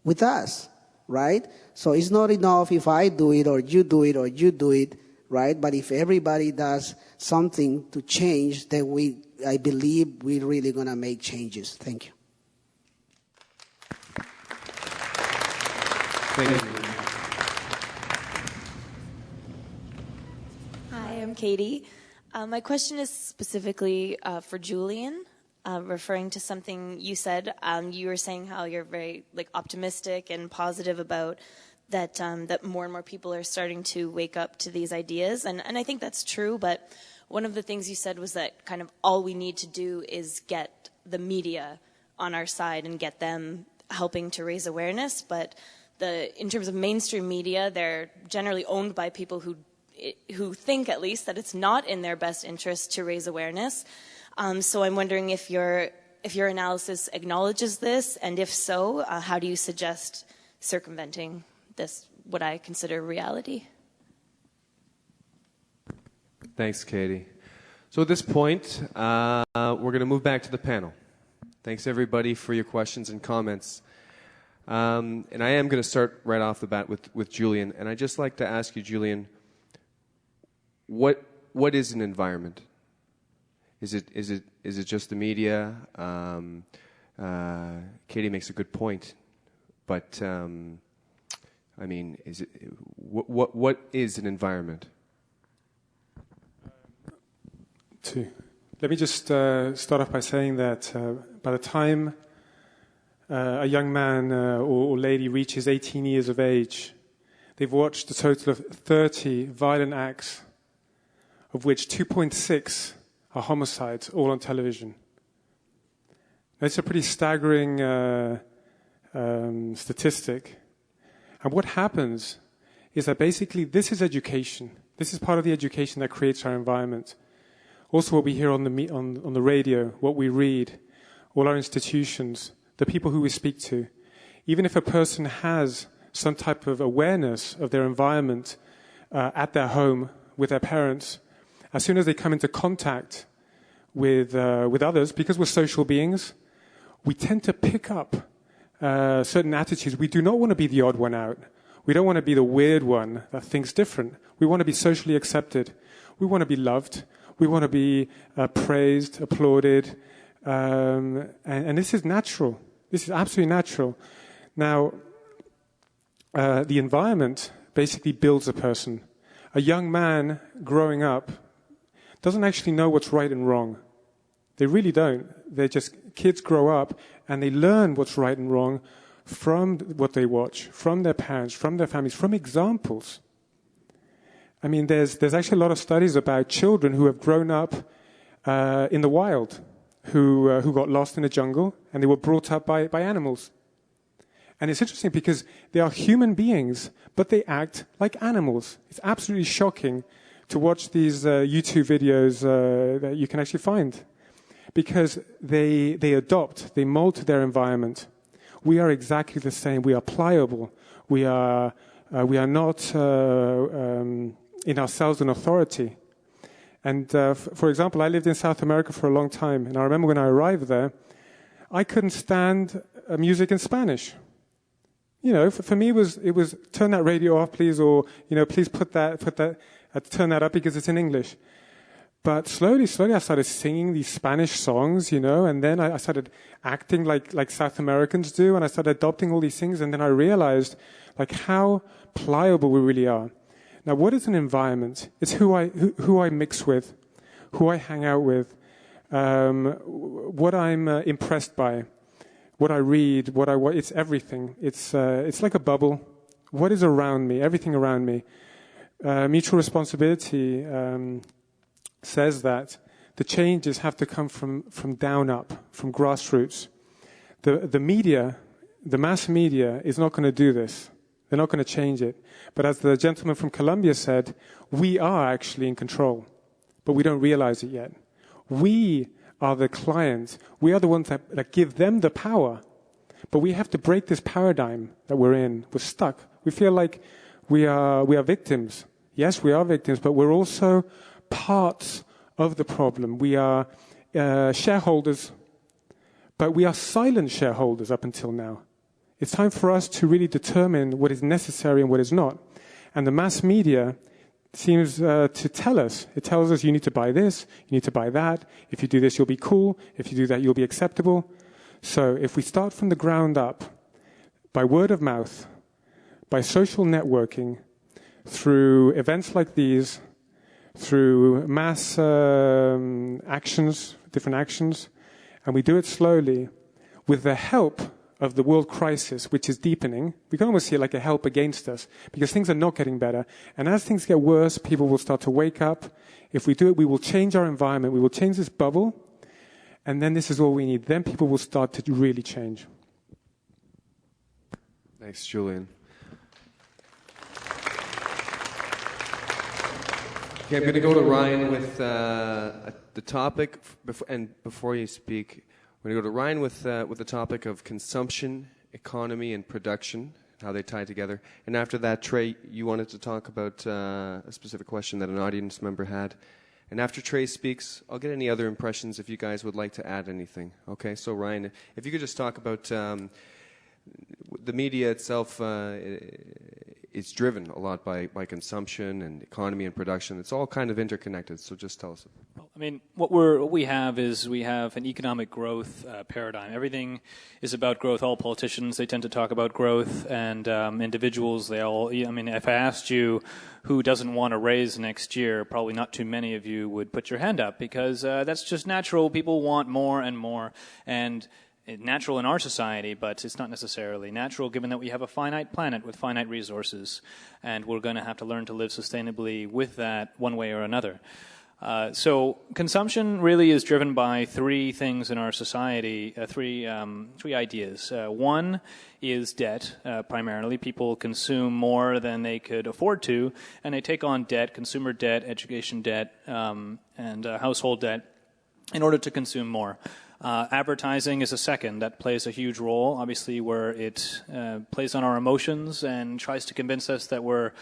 with us, right? So it's not enough if I do it or you do it or you do it, right? But if everybody does something to change, then I believe we're really going to make changes. Thank you. Thank you. Hi, I'm Katie. My question is specifically for Julian, referring to something you said. You were saying how you're very optimistic and positive about that that more and more people are starting to wake up to these ideas, and I think that's true, but one of the things you said was that kind of all we need to do is get the media on our side and get them helping to raise awareness. But in terms of mainstream media, they're generally owned by people who think, at least, that it's not in their best interest to raise awareness. So I'm wondering if your analysis acknowledges this, and if so, how do you suggest circumventing this, what I consider reality? Thanks, Katie. So at this point, we're going to move back to the panel. Thanks, everybody, for your questions and comments. And I am going to start right off the bat with Julian. And I'd just like to ask you, Julian, what is an environment? Is it just the media? Katie makes a good point, but I mean, what is an environment? Let me just start off by saying that by the time a young man or lady reaches 18 years of age, they've watched a total of 30 violent acts, of which 2.6 are homicides, all on television. That's a pretty staggering statistic. And what happens is that basically this is education. This is part of the education that creates our environment. Also what we hear on the radio, what we read, all our institutions, the people who we speak to. Even if a person has some type of awareness of their environment at their home with their parents, as soon as they come into contact with others, because we're social beings, we tend to pick up certain attitudes. We do not want to be the odd one out. We don't want to be the weird one that thinks different. We want to be socially accepted. We want to be loved. We want to be praised, applauded. And this is natural. This is absolutely natural. Now, the environment basically builds a person. A young man growing up doesn't actually know what's right and wrong. They really don't. They're just kids grow up and they learn what's right and wrong from what they watch, from their parents, from their families, from examples. I mean, there's actually a lot of studies about children who have grown up in the wild, who got lost in the jungle, and they were brought up by animals. And it's interesting because they are human beings, but they act like animals. It's absolutely shocking to watch these YouTube videos that you can actually find, because they adopt, they mold to their environment. We are exactly the same. We are pliable. We are not in ourselves an authority. And for example, I lived in South America for a long time, and I remember when I arrived there, I couldn't stand music in Spanish. You know, for me, it was turn that radio off, please, or please put that, turn that up because it's in English. But slowly, I started singing these Spanish songs, and then I started acting like South Americans do, and I started adopting all these things, and then I realized how pliable we really are. Now, what is an environment? It's who I mix with, who I hang out with, what I'm impressed by, what I read, what I watch. It's everything. It's like a bubble. What is around me? Everything around me. Mutual responsibility says that the changes have to come from down up, from grassroots. The media, the mass media, is not going to do this. They're not going to change it. But as the gentleman from Colombia said, we are actually in control, but we don't realize it yet. We are the clients. We are the ones that give them the power. But we have to break this paradigm that we're in. We're stuck. We feel like we are victims. Yes, we are victims, but we're also parts of the problem. We are shareholders, but we are silent shareholders up until now. It's time for us to really determine what is necessary and what is not. And the mass media seems to tell us. It tells us you need to buy this, you need to buy that. If you do this, you'll be cool. If you do that, you'll be acceptable. So if we start from the ground up, by word of mouth, by social networking, through events like these, through mass actions, different actions, and we do it slowly, with the help of the world crisis, which is deepening. We can almost see it like a help against us, because things are not getting better. And as things get worse, people will start to wake up. If we do it, we will change our environment. We will change this bubble. And then this is all we need. Then people will start to really change. Thanks, Julian. Okay, I'm going to go to Ryan with the topic, before you speak, we're going to go to Ryan with the topic of consumption, economy, and production, how they tie together. And after that, Trey, you wanted to talk about a specific question that an audience member had. And after Trey speaks, I'll get any other impressions if you guys would like to add anything. Okay, so Ryan, if you could just talk about the media itself, it's driven a lot by consumption and economy and production. It's all kind of interconnected. So just tell us. I mean, what we have is we have an economic growth paradigm. Everything is about growth. All politicians, they tend to talk about growth, and individuals, they all, I mean, if I asked you who doesn't want a raise next year, probably not too many of you would put your hand up, because that's just natural. People want more and more, and natural in our society, but it's not necessarily natural given that we have a finite planet with finite resources, and we're going to have to learn to live sustainably with that one way or another. So consumption really is driven by three things in our society, three ideas. One is debt, primarily. People consume more than they could afford to, and they take on debt, consumer debt, education debt, and household debt in order to consume more. Advertising is a second. That plays a huge role, obviously, where it plays on our emotions and tries to convince us that we're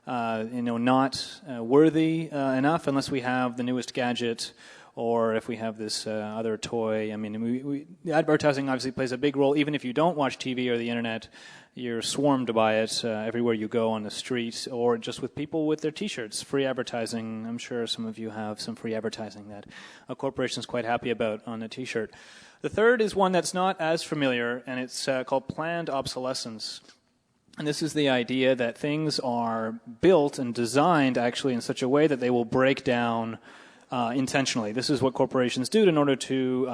not worthy enough unless we have the newest gadget or if we have this other toy. I mean, advertising obviously plays a big role. Even if you don't watch TV or the internet, you're swarmed by it everywhere you go on the street, or just with people with their T-shirts. Free advertising. I'm sure some of you have some free advertising that a corporation's quite happy about on a T-shirt. The third is one that's not as familiar, and it's called planned obsolescence. And this is the idea that things are built and designed actually in such a way that they will break down intentionally. This is what corporations do in order to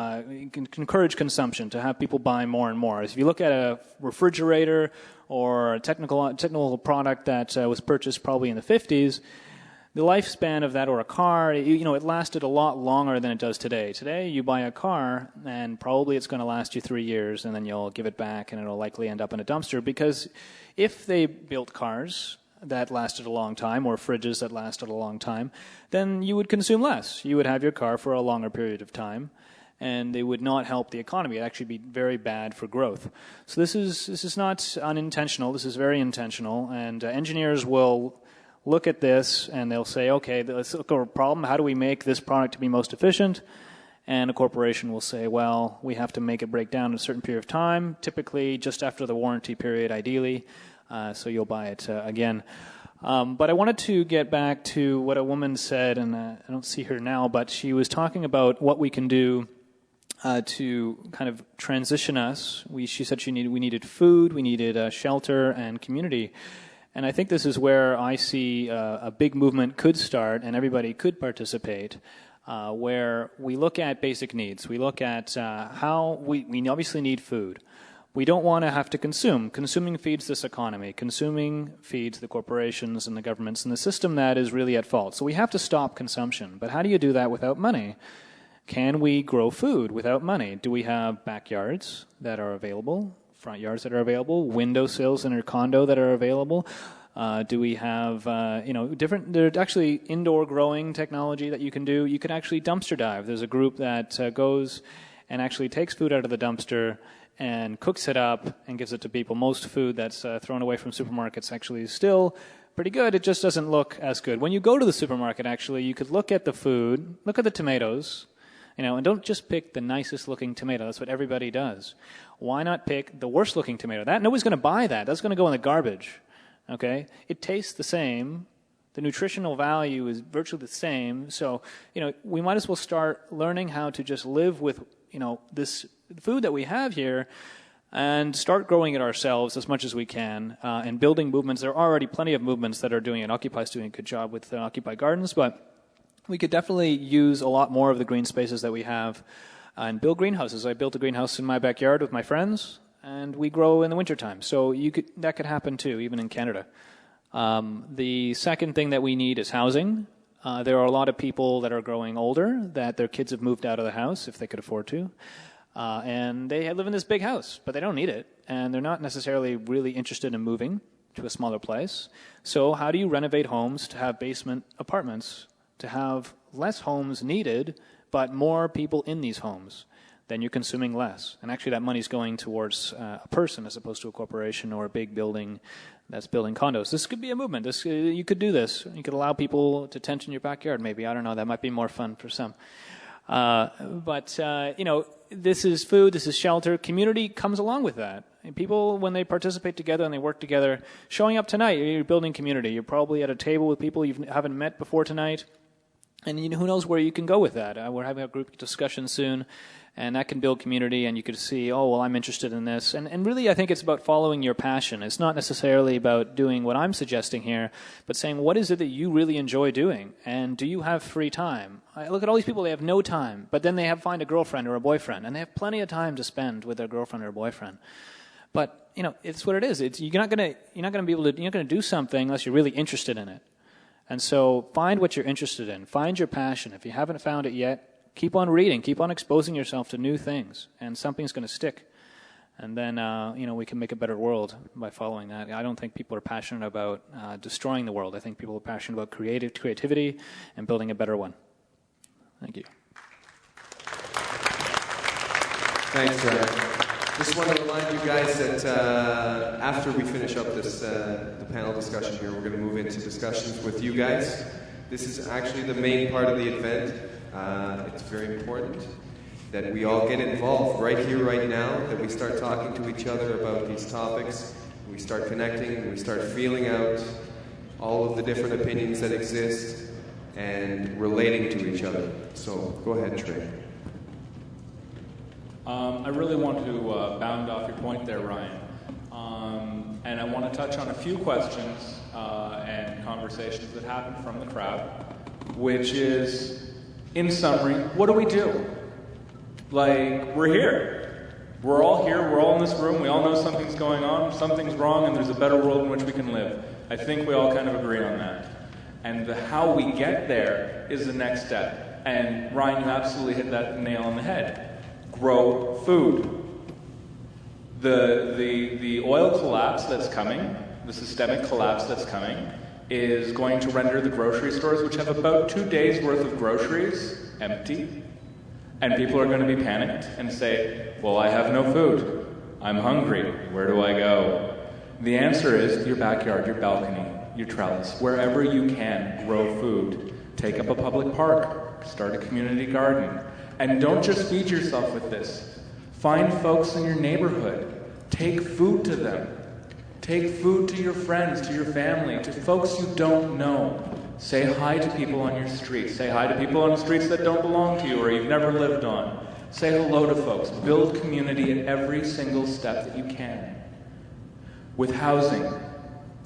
encourage consumption, to have people buy more and more. If you look at a refrigerator or a technical product that was purchased probably in the 50s, the lifespan of that, or a car, it lasted a lot longer than it does today. Today, you buy a car, and probably it's going to last you 3 years, and then you'll give it back, and it'll likely end up in a dumpster. Because if they built cars that lasted a long time, or fridges that lasted a long time, then you would consume less. You would have your car for a longer period of time, and they would not help the economy. It'd actually be very bad for growth. So this is not unintentional. This is very intentional, and engineers will look at this and they'll say, okay, let's look at a problem. How do we make this product to be most efficient? And a corporation will say, well, we have to make it break down in a certain period of time, typically just after the warranty period, ideally, so you'll buy it again. But I wanted to get back to what a woman said, and I don't see her now, but she was talking about what we can do to kind of transition us. She said we needed food, we needed shelter and community. And I think this is where I see a big movement could start, and everybody could participate, where we look at basic needs. We look at how we obviously need food. We don't want to have to consume. Consuming feeds this economy. Consuming feeds the corporations and the governments and the system that is really at fault. So we have to stop consumption. But how do you do that without money? Can we grow food without money? Do we have backyards that are available? Front yards that are available, windowsills in your condo that are available? Do we have, different, there's actually indoor growing technology that you can do. You can actually dumpster dive. There's a group that goes and actually takes food out of the dumpster and cooks it up and gives it to people. Most food that's thrown away from supermarkets actually is still pretty good. It just doesn't look as good. When you go to the supermarket, actually, you could look at the food, look at the tomatoes, and don't just pick the nicest looking tomato. That's what everybody does. Why not pick the worst looking tomato? Nobody's going to buy that. That's going to go in the garbage. Okay? It tastes the same. The nutritional value is virtually the same. So, we might as well start learning how to just live with, this food that we have here and start growing it ourselves as much as we can and building movements. There are already plenty of movements that are doing it. Occupy's doing a good job with Occupy Gardens, but we could definitely use a lot more of the green spaces that we have and build greenhouses. I built a greenhouse in my backyard with my friends, and we grow in the wintertime. So that could happen too, even in Canada. The second thing that we need is housing. There are a lot of people that are growing older that their kids have moved out of the house if they could afford to. And they live in this big house, but they don't need it. And they're not necessarily really interested in moving to a smaller place. So how do you renovate homes to have basement apartments, to have less homes needed, but more people in these homes? Then you're consuming less. And actually that money's going towards a person as opposed to a corporation or a big building that's building condos. This could be a movement. You could do this. You could allow people to tent in your backyard maybe. I don't know. That might be more fun for some. But this is food. This is shelter. Community comes along with that. And people, when they participate together and they work together, showing up tonight, you're building community. You're probably at a table with people you haven't met before tonight. And who knows where you can go with that. We're having a group discussion soon, and that can build community, and you could see, oh, well, I'm interested in this. And really, I think it's about following your passion. It's not necessarily about doing what I'm suggesting here, but saying, what is it that you really enjoy doing? And do you have free time? I look at all these people, they have no time, but then they find a girlfriend or a boyfriend, and they have plenty of time to spend with their girlfriend or boyfriend. But, it's what it is. You're not going to do something unless you're really interested in it. And so find what you're interested in. Find your passion. If you haven't found it yet, keep on reading. Keep on exposing yourself to new things, and something's going to stick. And then, we can make a better world by following that. I don't think people are passionate about destroying the world. I think people are passionate about creativity and building a better one. Thank you. Thanks, just want to remind you guys that after we finish up this the panel discussion here, we're going to move into discussions with you guys. This is actually the main part of the event. It's very important that we all get involved right here, right now, that we start talking to each other about these topics, we start connecting, we start feeling out all of the different opinions that exist and relating to each other. So go ahead, Trey. I really want to bound off your point there, Ryan. And I want to touch on a few questions and conversations that happened from the crowd, which is, in summary, what do we do? Like, we're here. We're all here. We're all in this room. We all know something's going on. Something's wrong, and there's a better world in which we can live. I think we all kind of agree on that. And the how we get there is the next step. And Ryan, you absolutely hit that nail on the head. Grow food. The oil collapse that's coming, the systemic collapse that's coming, is going to render the grocery stores, which have about 2 days worth of groceries, empty. And people are going to be panicked and say, well, I have no food. I'm hungry. Where do I go? The answer is your backyard, your balcony, your trellis. Wherever you can, grow food. Take up a public park. Start a community garden. And don't just feed yourself with this. Find folks in your neighborhood. Take food to them. Take food to your friends, to your family, to folks you don't know. Say hi to people on your street. Say hi to people on the streets that don't belong to you or you've never lived on. Say hello to folks. Build community at every single step that you can. With housing,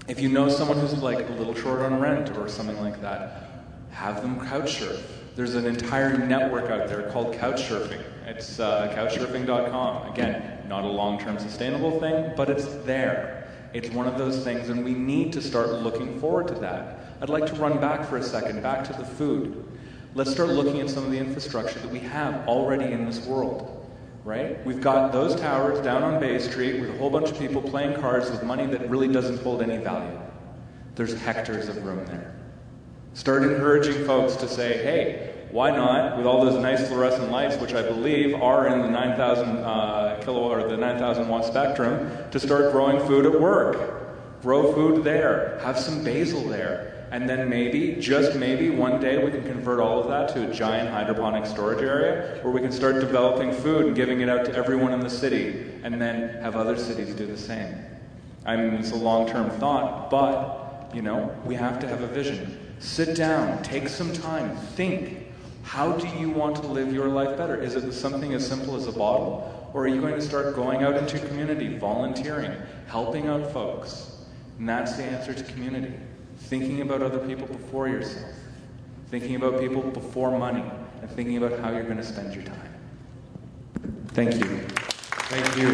if you know someone who's like a little short on rent or something like that, have them couch surf. There's an entire network out there called couchsurfing. It's couchsurfing.com. Again, not a long-term sustainable thing, but it's there. It's one of those things, and we need to start looking forward to that. I'd like to run back for a second, back to the food. Let's start looking at some of the infrastructure that we have already in this world, right? We've got those towers down on Bay Street with a whole bunch of people playing cards with money that really doesn't hold any value. There's hectares of room there. Start encouraging folks to say, hey, why not, with all those nice fluorescent lights, which I believe are in the 9,000 kilowatt or the 9,000 watt spectrum, to start growing food at work. Grow food there. Have some basil there. And then maybe, just maybe, one day we can convert all of that to a giant hydroponic storage area where we can start developing food and giving it out to everyone in the city, and then have other cities do the same. I mean, it's a long-term thought, but, we have to have a vision. Sit down, take some time, think. How do you want to live your life better? Is it something as simple as a bottle? Or are you going to start going out into community, volunteering, helping out folks? And that's the answer to community. Thinking about other people before yourself. Thinking about people before money. And thinking about how you're going to spend your time. Thank you. Thank you.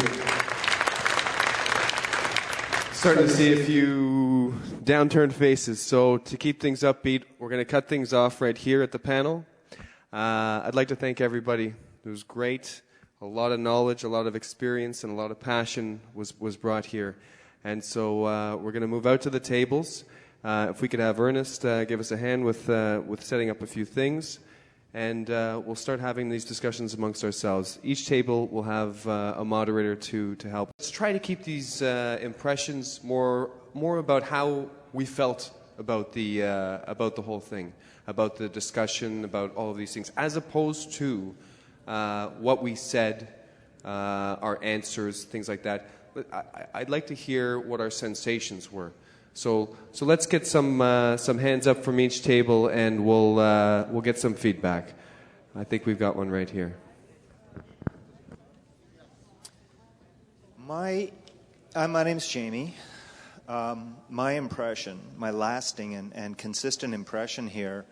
Starting to see a few downturned faces. So to keep things upbeat, we're going to cut things off right here at the panel. I'd like to thank everybody. It was great. A lot of knowledge, a lot of experience, and a lot of passion was brought here. And so we're going to move out to the tables. If we could have Ernest give us a hand with setting up a few things. And we'll start having these discussions amongst ourselves. Each table will have a moderator to help. Let's try to keep these impressions more about how we felt about the whole thing, about the discussion, about all of these things, as opposed to what we said, our answers, things like that. I'd like to hear what our sensations were. So let's get some hands up from each table, and we'll get some feedback. I think we've got one right here. My name's Jamie. My impression, my lasting and consistent impression here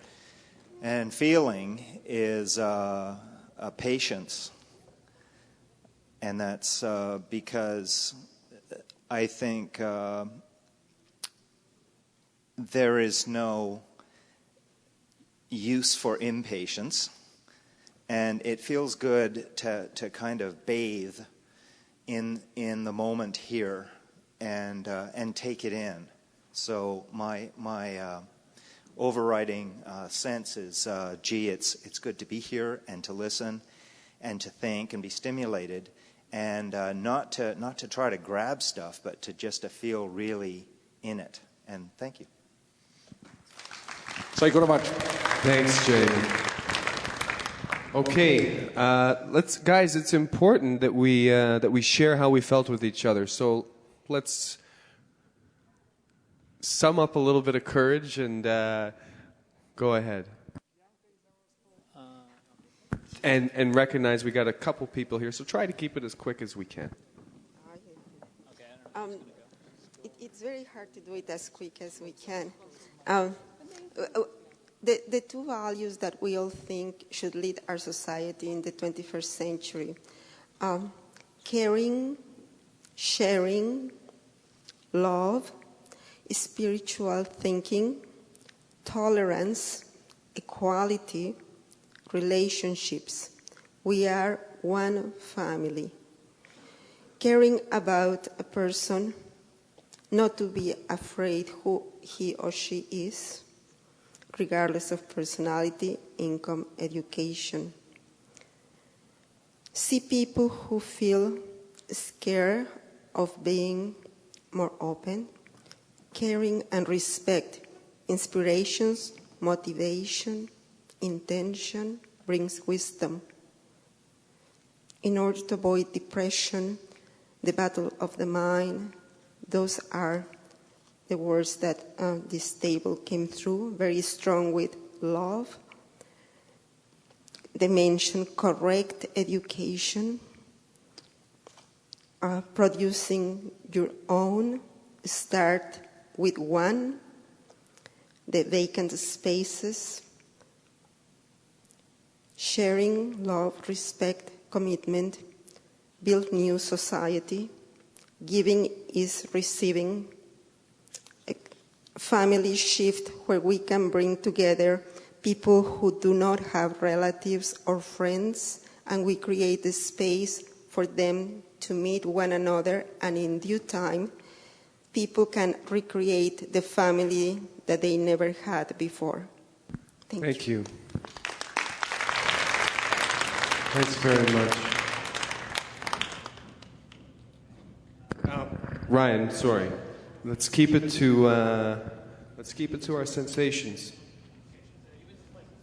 and feeling is patience. And that's because I think there is no use for impatience, and it feels good to kind of bathe in the moment here and take it in. So my overriding sense is, gee, it's good to be here and to listen and to think and be stimulated, and not to try to grab stuff, but to just to feel really in it. And thank you. Thank you very much. Thanks, Jamie. Okay, guys. It's important that we share how we felt with each other. So let's sum up a little bit of courage and go ahead. And recognize we got a couple people here, so try to keep it as quick as we can. It's very hard to do it as quick as we can. The two values that we all think should lead our society in the 21st century, caring, sharing, love, spiritual thinking, tolerance, equality, relationships. We are one family. Caring about a person, not to be afraid who he or she is, regardless of personality, income, education. See people who feel scared of being more open, caring and respect, inspirations, motivation, intention brings wisdom. In order to avoid depression, the battle of the mind, those are the words that this table came through, very strong with love. They mention correct education, producing your own, start with one, the vacant spaces, sharing, love, respect, commitment, build new society, giving is receiving, family shift where we can bring together people who do not have relatives or friends, and we create a space for them to meet one another, and in due time, people can recreate the family that they never had before. Thank you. Thanks very much. Ryan, sorry. Let's keep it to our sensations.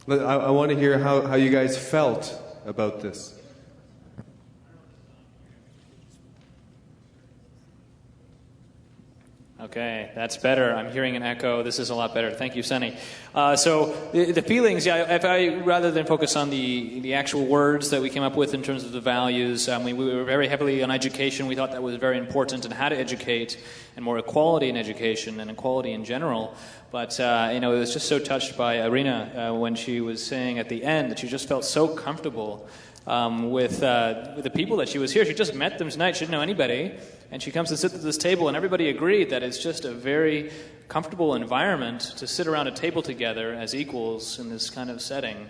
I want to hear how you guys felt about this. Okay, that's better. I'm hearing an echo. This is a lot better. Thank you, Sunny. So the feelings, if I rather than focus on the actual words that we came up with in terms of the values, we were very heavily on education. We thought that was very important, and how to educate, and more equality in education and equality in general. But it was just so touched by Irina when she was saying at the end that she just felt so comfortable with the people that she was here. She just met them tonight. She didn't know anybody. And she comes to sit at this table, and everybody agreed that it's just a very comfortable environment to sit around a table together as equals in this kind of setting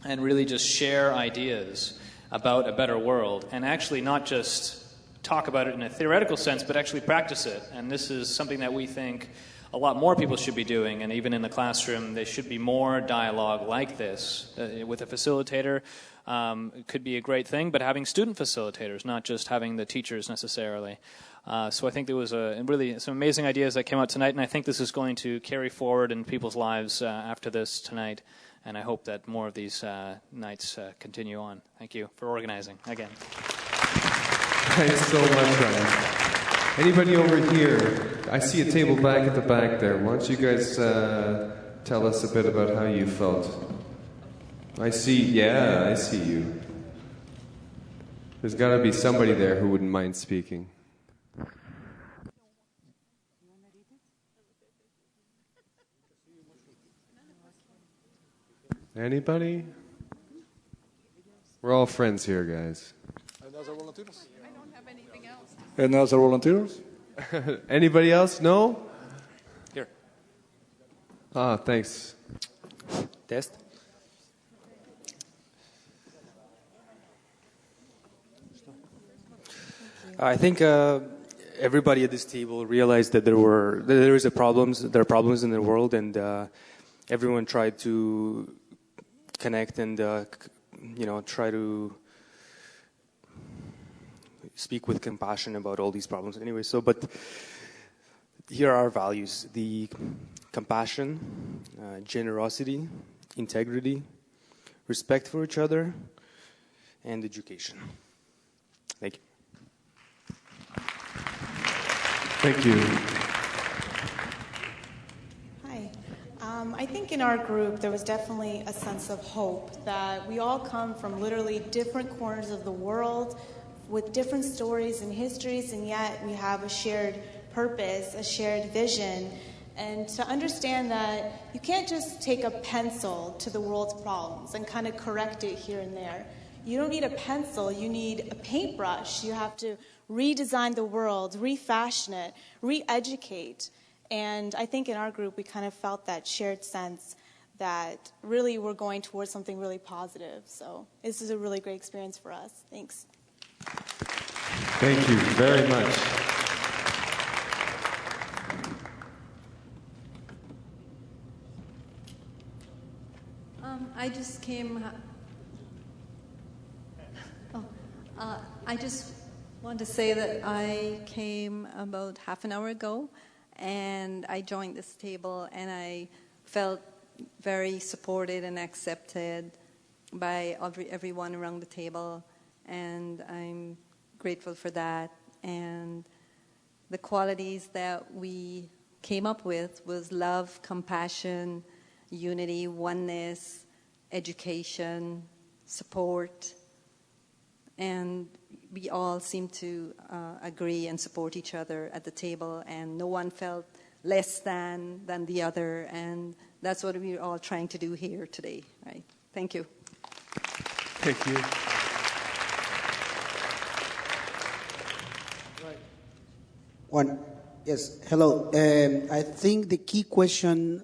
and really just share ideas about a better world, and actually not just talk about it in a theoretical sense, but actually practice it. And this is something that we think a lot more people should be doing, and even in the classroom, there should be more dialogue like this with a facilitator. It could be a great thing, but having student facilitators, not just having the teachers necessarily. So I think there was really some amazing ideas that came out tonight, and I think this is going to carry forward in people's lives after this tonight, and I hope that more of these nights continue on. Thank you for organizing again. Thanks so much, Ryan. Anybody over here? I see a table back at the back there. Why don't you guys tell us a bit about how you felt? I see you. There's got to be somebody there who wouldn't mind speaking. Anybody? We're all friends here, guys. Any other volunteers? Anybody else? No? Here. Thanks. Test. I think everybody at this table realized that there are problems in the world, and everyone tried to connect and try to speak with compassion about all these problems. Anyway, but here are our values: the compassion, generosity, integrity, respect for each other, and education. Thank you. Thank you. Hi. I think in our group there was definitely a sense of hope that we all come from literally different corners of the world with different stories and histories, and yet we have a shared purpose, a shared vision, and to understand that you can't just take a pencil to the world's problems and kind of correct it here and there. You don't need a pencil, you need a paintbrush. You have to redesign the world, refashion it, re-educate. And I think in our group we kind of felt that shared sense that really we're going towards something really positive. So this is a really great experience for us. Thanks. Thank you very much. I just came... I just want to say that I came about half an hour ago, and I joined this table, and I felt very supported and accepted by everyone around the table, and I'm grateful for that. And the qualities that we came up with was love, compassion, unity, oneness, education, support, and we all seem to agree and support each other at the table, and no one felt less than the other, and that's what we're all trying to do here today, right? Thank you. Thank you. Yes, hello. I think the key question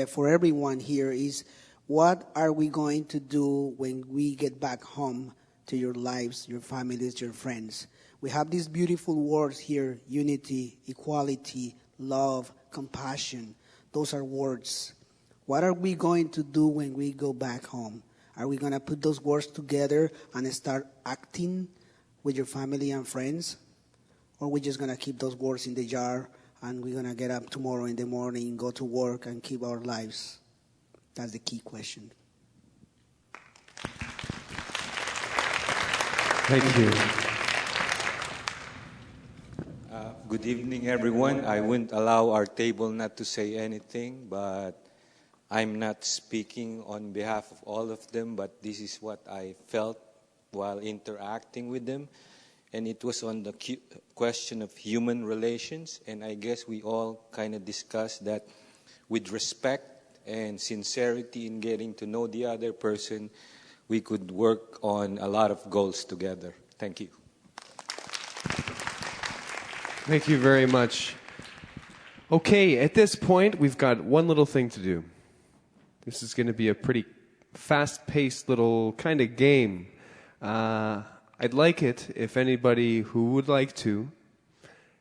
for everyone here is, what are we going to do when we get back home to your lives, your families, your friends? We have these beautiful words here: unity, equality, love, compassion. Those are words. What are we going to do when we go back home? Are we going to put those words together and start acting with your family and friends? Or are we just going to keep those words in the jar and we're going to get up tomorrow in the morning, go to work, and keep our lives? That's the key question. Thank you. Good evening, everyone. I wouldn't allow our table not to say anything, but I'm not speaking on behalf of all of them, but this is what I felt while interacting with them. And it was on the question of human relations, and I guess we all kind of discussed that with respect and sincerity in getting to know the other person, we could work on a lot of goals together. Thank you. Thank you very much. Okay, at this point, we've got one little thing to do. This is going to be a pretty fast-paced little kind of game. I'd like it if anybody who would like to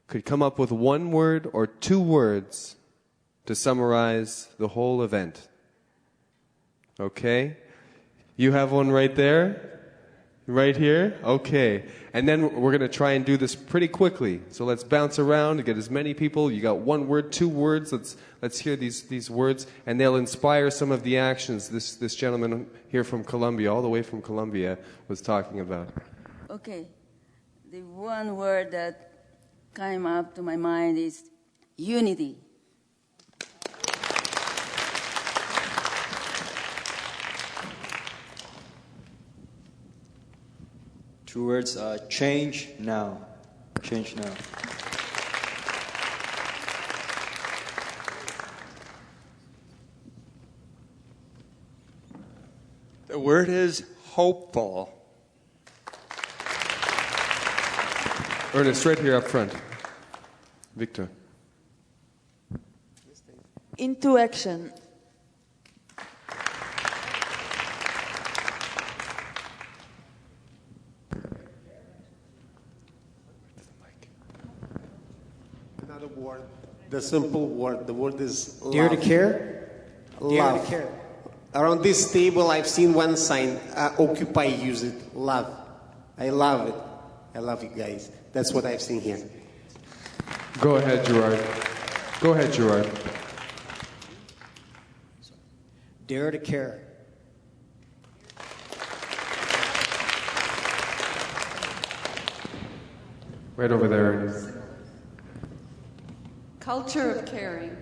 could come up with one word or two words to summarize the whole event. Okay? You have one right there? Right here? Okay. And then we're going to try and do this pretty quickly. So let's bounce around and get as many people. You got one word, two words. Let's hear these words, and they'll inspire some of the actions this gentleman here from Colombia, all the way from Colombia, was talking about. Okay. the one word that came up to my mind is unity. Two words, change now. Change now. The word is hopeful. Ernest, right here up front. Victor. Into action. Another word, the simple word, the word is love. Dare to care? Dare Love. to care. Around this table, I've seen one sign, Occupy, use it, love. I love it. I love you guys. That's what I've seen here. Go ahead, Gerard. Go ahead, Gerard. Dare to care. Right over there, Ernest. Culture of caring.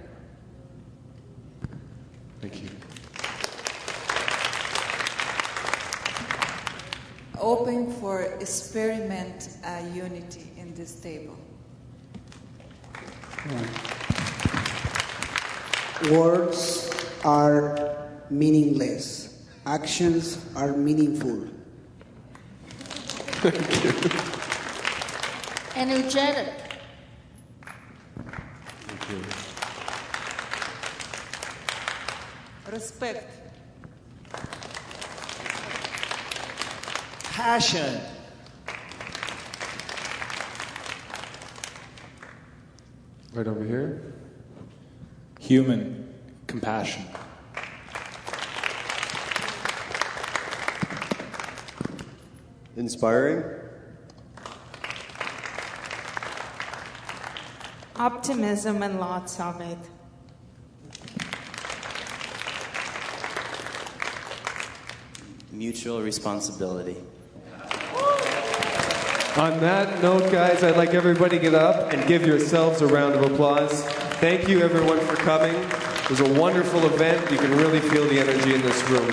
Thank you. Open for experiment unity in this table. Words are meaningless. Actions are meaningful. Energetic. Thank you. Respect. Passion. Right over here. Human compassion. Inspiring. Optimism and lots of it. Mutual responsibility. On that note, guys, I'd like everybody to get up and give yourselves a round of applause. Thank you, everyone, for coming. It was a wonderful event. You can really feel the energy in this room.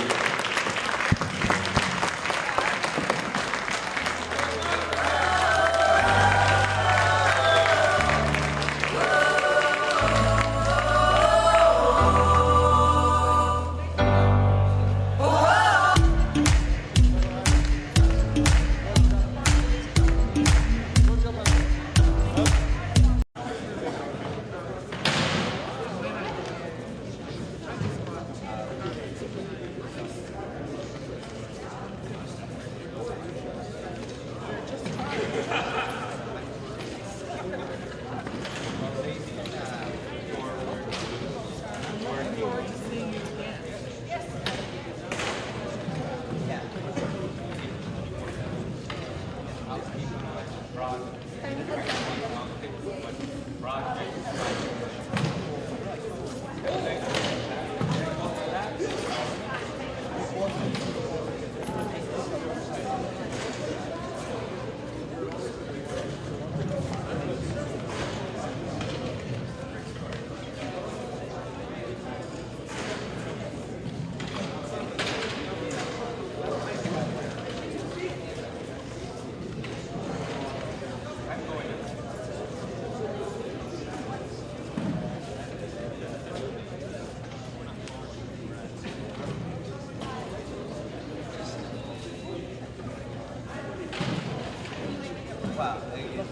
Wow.